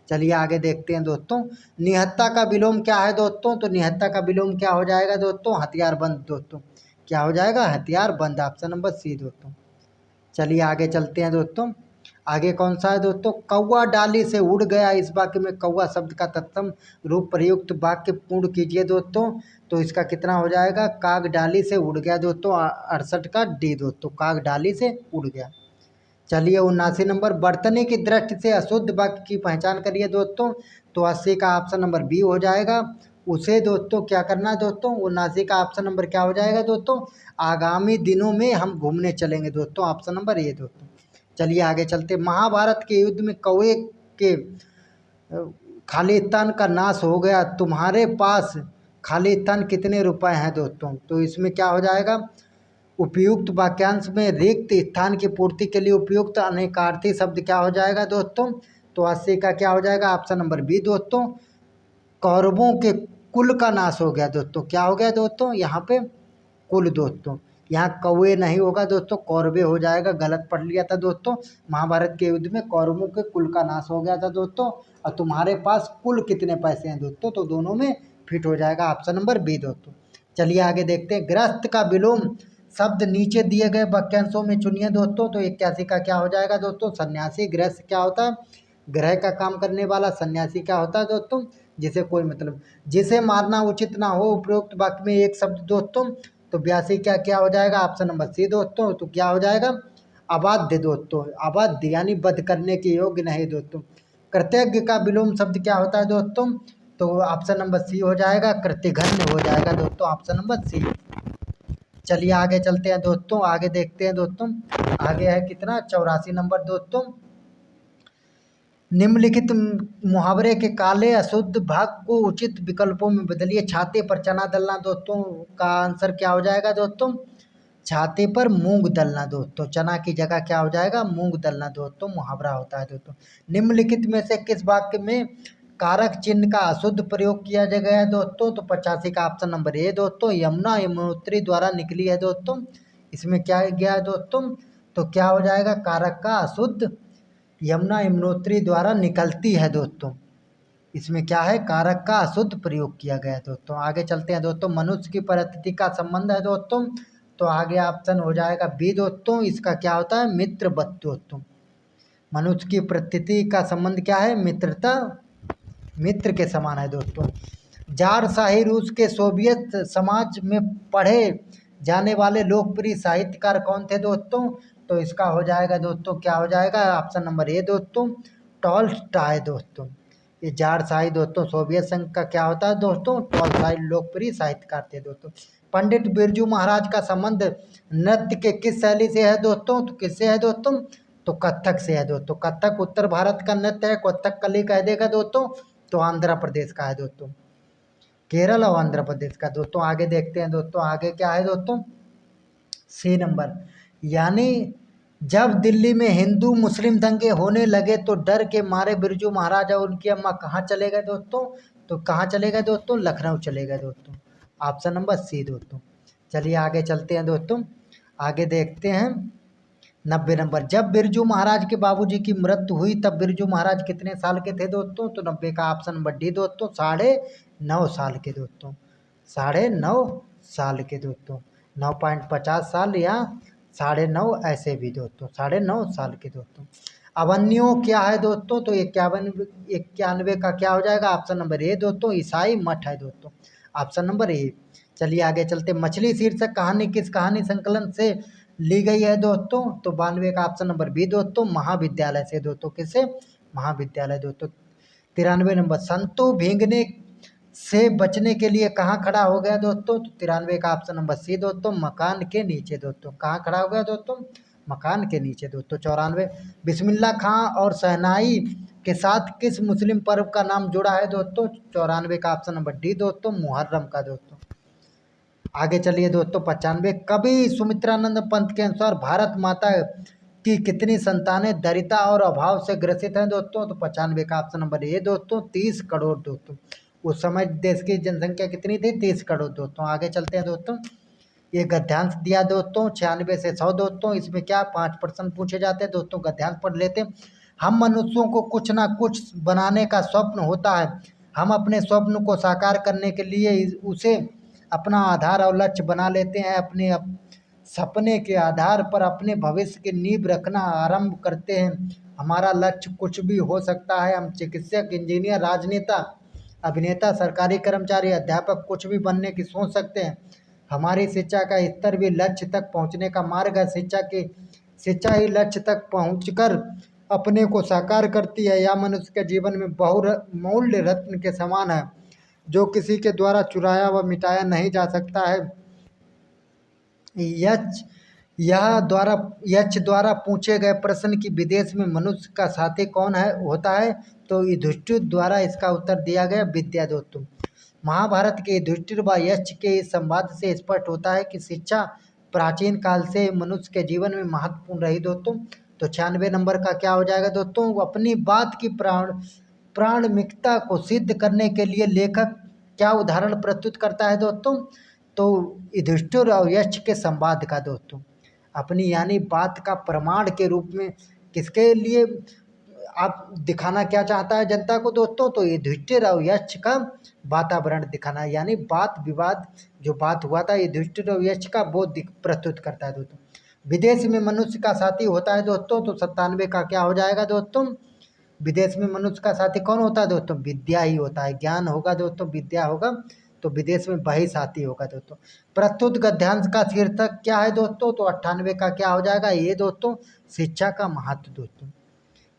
चलिए आगे देखते हैं दोस्तों, निहत्था का विलोम क्या है दोस्तों, तो निहत्था का विलोम क्या हो जाएगा दोस्तों, हथियारबंद दोस्तों, क्या हो जाएगा, हथियारबंद, ऑप्शन नंबर सी दोस्तों। चलिए आगे चलते हैं दोस्तों, आगे कौन सा है दोस्तों, कौवा डाली से उड़ गया, इस वाक्य में कौवा शब्द का तत्सम रूप प्रयुक्त वाक्य पूर्ण कीजिए दोस्तों, तो इसका कितना हो जाएगा, काग डाली से उड़ गया दोस्तों, 68 का डी दोस्तों, काग डाली से उड़ गया। चलिए 79 नंबर, बर्तने की दृष्टि से अशुद्ध वाक्य की पहचान करिए दोस्तों, तो 80 का ऑप्शन नंबर बी हो जाएगा, उसे दोस्तों क्या करना है दोस्तों, 79 का ऑप्शन नंबर क्या हो जाएगा दोस्तों, आगामी दिनों में हम घूमने चलेंगे दोस्तों, ऑप्शन नंबर ए दोस्तों। चलिए आगे चलते, महाभारत के युद्ध में कौवे के खालिस्तान का नाश हो गया, तुम्हारे पास खालिस्तान कितने रुपए हैं दोस्तों, तो इसमें क्या हो जाएगा, उपयुक्त वाक्यांश में रिक्त स्थान की पूर्ति के लिए उपयुक्त अनेकार्थी शब्द क्या हो जाएगा दोस्तों, तो 80 का क्या हो जाएगा, ऑप्शन नंबर बी दोस्तों, कौरवों के कुल का नाश हो गया दोस्तों, क्या हो गया दोस्तों, यहाँ पे कुल दोस्तों, यहाँ कौवे नहीं होगा दोस्तों, कौरवे हो जाएगा, गलत पढ़ लिया था दोस्तों। महाभारत के युद्ध में कौरवों के कुल का नाश हो गया था दोस्तों, और तुम्हारे पास कुल कितने पैसे हैं दोस्तों, तो दोनों में फिट हो जाएगा, ऑप्शन नंबर बी दोस्तों। चलिए आगे देखते हैं, ग्रस्त का विलोम शब्द नीचे दिए गए वाक्यांशों में चुनिए दोस्तों। तो 81 का क्या हो जाएगा दोस्तों? सन्यासी। गृहस्थ क्या होता है? ग्रह का काम करने वाला। सन्यासी क्या होता है दोस्तों? जिसे कोई मतलब, जिसे मारना उचित ना हो। उपरोक्त वाक्य में एक शब्द दोस्तों, तो 82 क्या क्या हो जाएगा? ऑप्शन नंबर सी दोस्तों। तो क्या हो जाएगा? अबाध्य दोस्तों। अबाध्य यानी वध करने के योग्य नहीं दोस्तों। कृतज्ञ का विलोम शब्द क्या होता है दोस्तों? तो ऑप्शन नंबर सी हो जाएगा, कृत्यघन्य हो जाएगा दोस्तों, ऑप्शन नंबर सी। चलिए आगे चलते हैं दोस्तों, आगे देखते हैं दोस्तों। आगे है कितना? 84 नंबर दोस्तों। निम्नलिखित मुहावरे के काले अशुद्ध भाग को उचित विकल्पों में बदलिए। छाते पर चना दलना दोस्तों का आंसर क्या हो जाएगा दोस्तों? छाते पर मूंग दलना दोस्तों। चना की जगह क्या हो जाएगा? मूंग दलना दोस्तों मुहावरा होता है दोस्तों। निम्नलिखित में से किस वाक्य में कारक चिन्ह का अशुद्ध प्रयोग किया गया है दोस्तों? तो 85 का ऑप्शन नंबर ए दोस्तों। यमुना यमुनोत्री द्वारा निकली है दोस्तों। इसमें क्या गया है दोस्तों? तो क्या हो जाएगा? कारक का अशुद्ध यमुना यमुनोत्री द्वारा निकलती है दोस्तों। इसमें क्या है? कारक का अशुद्ध प्रयोग किया गया है दोस्तों। आगे चलते हैं दोस्तों। मनुष्य की परिस्थिति का संबंध है दोस्तों, तो आगे ऑप्शन हो जाएगा बी दोस्तों। इसका क्या होता है? मित्रवत दोस्तों। मनुष्य की परिस्थिति का संबंध क्या है? मित्रता, मित्र के समान है दोस्तों। जार शाही रूस के सोवियत समाज में पढ़े जाने वाले लोकप्रिय साहित्यकार कौन थे दोस्तों? तो इसका हो जाएगा दोस्तों, क्या हो जाएगा? ऑप्शन नंबर ए दोस्तों, टॉल्स्टॉय दोस्तों। ये जार शाही दोस्तों सोवियत संघ का क्या होता है दोस्तों? टॉल्स्टॉय लोकप्रिय साहित्यकार थे दोस्तों। पंडित बिरजू महाराज का संबंध नृत्य के किस शैली से है दोस्तों? तो किससे है दोस्तों? तो कथक से है दोस्तों। कथक उत्तर भारत का नृत्य है। कथकली कह देगा दोस्तों, तो आंध्र प्रदेश का है दोस्तों। केरल और आंध्र प्रदेश का दोस्तों। आगे देखते हैं दोस्तों, आगे क्या है दोस्तों? सी नंबर, यानी जब दिल्ली में हिंदू मुस्लिम दंगे होने लगे तो डर के मारे बिरजू महाराज और उनकी अम्मा कहाँ चले गए दोस्तों? तो कहाँ चले गए दोस्तों? लखनऊ चले गए दोस्तों, ऑप्शन नंबर सी दोस्तों। चलिए आगे चलते हैं दोस्तों, आगे देखते हैं। 90 नंबर, जब बिरजू महाराज के बाबूजी की मृत्यु हुई तब बिरजू महाराज कितने साल के थे दोस्तों? तो 90 का ऑप्शन नंबर डी दोस्तों, 9.5 साल के दोस्तों। 9.5 साल के दोस्तों, 9.50 साल या 9.5 ऐसे भी दोस्तों, 9.5 साल के दोस्तों। अवन्यो क्या है दोस्तों? तो 91 का क्या हो जाएगा? ऑप्शन नंबर ए दोस्तों, ईसाई मठ है दोस्तों, ऑप्शन नंबर ए। चलिए आगे चलते। मछली शीर्षक कहानी किस कहानी संकलन से ली गई है दोस्तों? तो 92 का ऑप्शन नंबर बी दोस्तों, महाविद्यालय से दोस्तों। किससे? महाविद्यालय दोस्तों। 93 नंबर, संतु भीगने से बचने के लिए कहाँ खड़ा हो गया दोस्तों? तो 93 का ऑप्शन नंबर सी दोस्तों, मकान के नीचे दोस्तों। कहाँ खड़ा हो गया दोस्तों? मकान के नीचे दोस्तों। 94, बिस्मिल्लाह खां और शहनाई के साथ किस मुस्लिम पर्व का नाम जुड़ा है दोस्तों? 94 का ऑप्शन नंबर डी दोस्तों, मुहर्रम का दोस्तों। आगे चलिए दोस्तों। 95, कवि सुमित्रानंद पंत के अनुसार भारत माता की कितनी संतानें दरिद्रता और अभाव से ग्रसित हैं दोस्तों? तो 95 का ऑप्शन नंबर ए दोस्तों, 30 करोड़ दोस्तों। उस समय देश की जनसंख्या कितनी थी? 30 करोड़ दोस्तों। आगे चलते हैं दोस्तों। ये गद्यांश दिया दोस्तों 96 से 100 दोस्तों। इसमें क्या 5 प्रश्न पूछे जाते हैं दोस्तों, गद्यांश पढ़ लेते हैं। हम मनुष्यों को कुछ ना कुछ बनाने का स्वप्न होता है। हम अपने स्वप्न को साकार करने के लिए उसे अपना आधार और लक्ष्य बना लेते हैं। अपने सपने के आधार पर अपने भविष्य की नींव रखना आरंभ करते हैं। हमारा लक्ष्य कुछ भी हो सकता है। हम चिकित्सक, इंजीनियर, राजनेता, अभिनेता, सरकारी कर्मचारी, अध्यापक कुछ भी बनने की सोच सकते हैं। हमारी शिक्षा का स्तर भी लक्ष्य तक पहुंचने का मार्ग है। शिक्षा ही लक्ष्य तक पहुंचकर अपने को साकार करती है। यह मनुष्य के जीवन में बहुमूल्य रत्न के समान है, जो किसी के द्वारा चुराया व मिटाया नहीं जा सकता है। यक्ष द्वारा पूछे गए प्रश्न की विदेश में मनुष्य का साथी कौन है होता है? तो युधिष्ठिर द्वारा इसका उत्तर दिया गया विद्या दोस्तों। महाभारत के युधिष्ठिर व यक्ष के इस संवाद से स्पष्ट होता है कि शिक्षा प्राचीन काल से मनुष्य के जीवन में महत्वपूर्ण रही दोस्तों। तो 96 नंबर का क्या हो जाएगा दोस्तों? अपनी बात की प्राणिकता को सिद्ध करने के लिए लेखक क्या उदाहरण प्रस्तुत करता है दोस्तों? तो युधिष्ठिर और यक्ष के संवाद का दोस्तों। अपनी यानी बात का प्रमाण के रूप में किसके लिए आप दिखाना क्या चाहता है जनता को दोस्तों, तो युधिष्ठिर और यक्ष का वातावरण दिखाना, यानी वाद विवाद जो बात हुआ था युधिष्ठिर और यक्ष का वो प्रस्तुत करता है दोस्तों। विदेश में मनुष्य का साथी होता है दोस्तों, तो 97 का क्या हो जाएगा दोस्तों, विदेश में मनुष्य का साथी कौन होता है दोस्तों, विद्या ही होता है, ज्ञान होगा दोस्तों, विद्या होगा तो विदेश में वही साथी होगा दोस्तों। प्रस्तुत गद्यांश का शीर्षक क्या है दोस्तों, तो 98 का क्या हो जाएगा ये दोस्तों, शिक्षा का महत्व दोस्तों।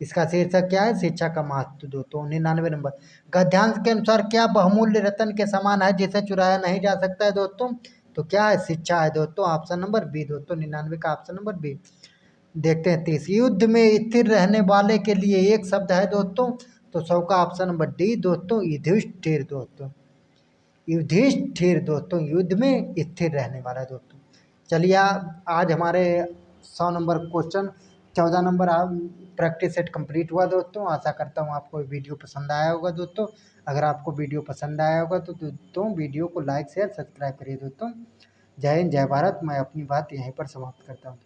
इसका शीर्षक क्या है, शिक्षा का महत्व दोस्तों। 99 नंबर, गद्यांश के अनुसार क्या बहुमूल्य रत्न के समान है जिसे चुराया नहीं जा सकता है दोस्तों, तो क्या है, शिक्षा है दोस्तों, ऑप्शन नंबर बी दोस्तों, 99 का ऑप्शन नंबर बी। देखते हैं 30, युद्ध में स्थिर रहने वाले के लिए एक शब्द है दोस्तों, तो 100 का ऑप्शन नंबर डी दोस्तों, युधिष्ठिर दोस्तों, युधिष्ठिर दोस्तों, युद्ध में स्थिर रहने वाला है दोस्तों। चलिए आज हमारे 100 number question, 14 number practice set complete हुआ दोस्तों। आशा करता हूँ आपको वीडियो पसंद आया होगा दोस्तों। अगर आपको वीडियो पसंद आया होगा तो दोस्तों वीडियो को लाइक शेयर सब्सक्राइब करिए दोस्तों। जय हिंद जय भारत। मैं अपनी बात यहीं पर समाप्त करता हूँ।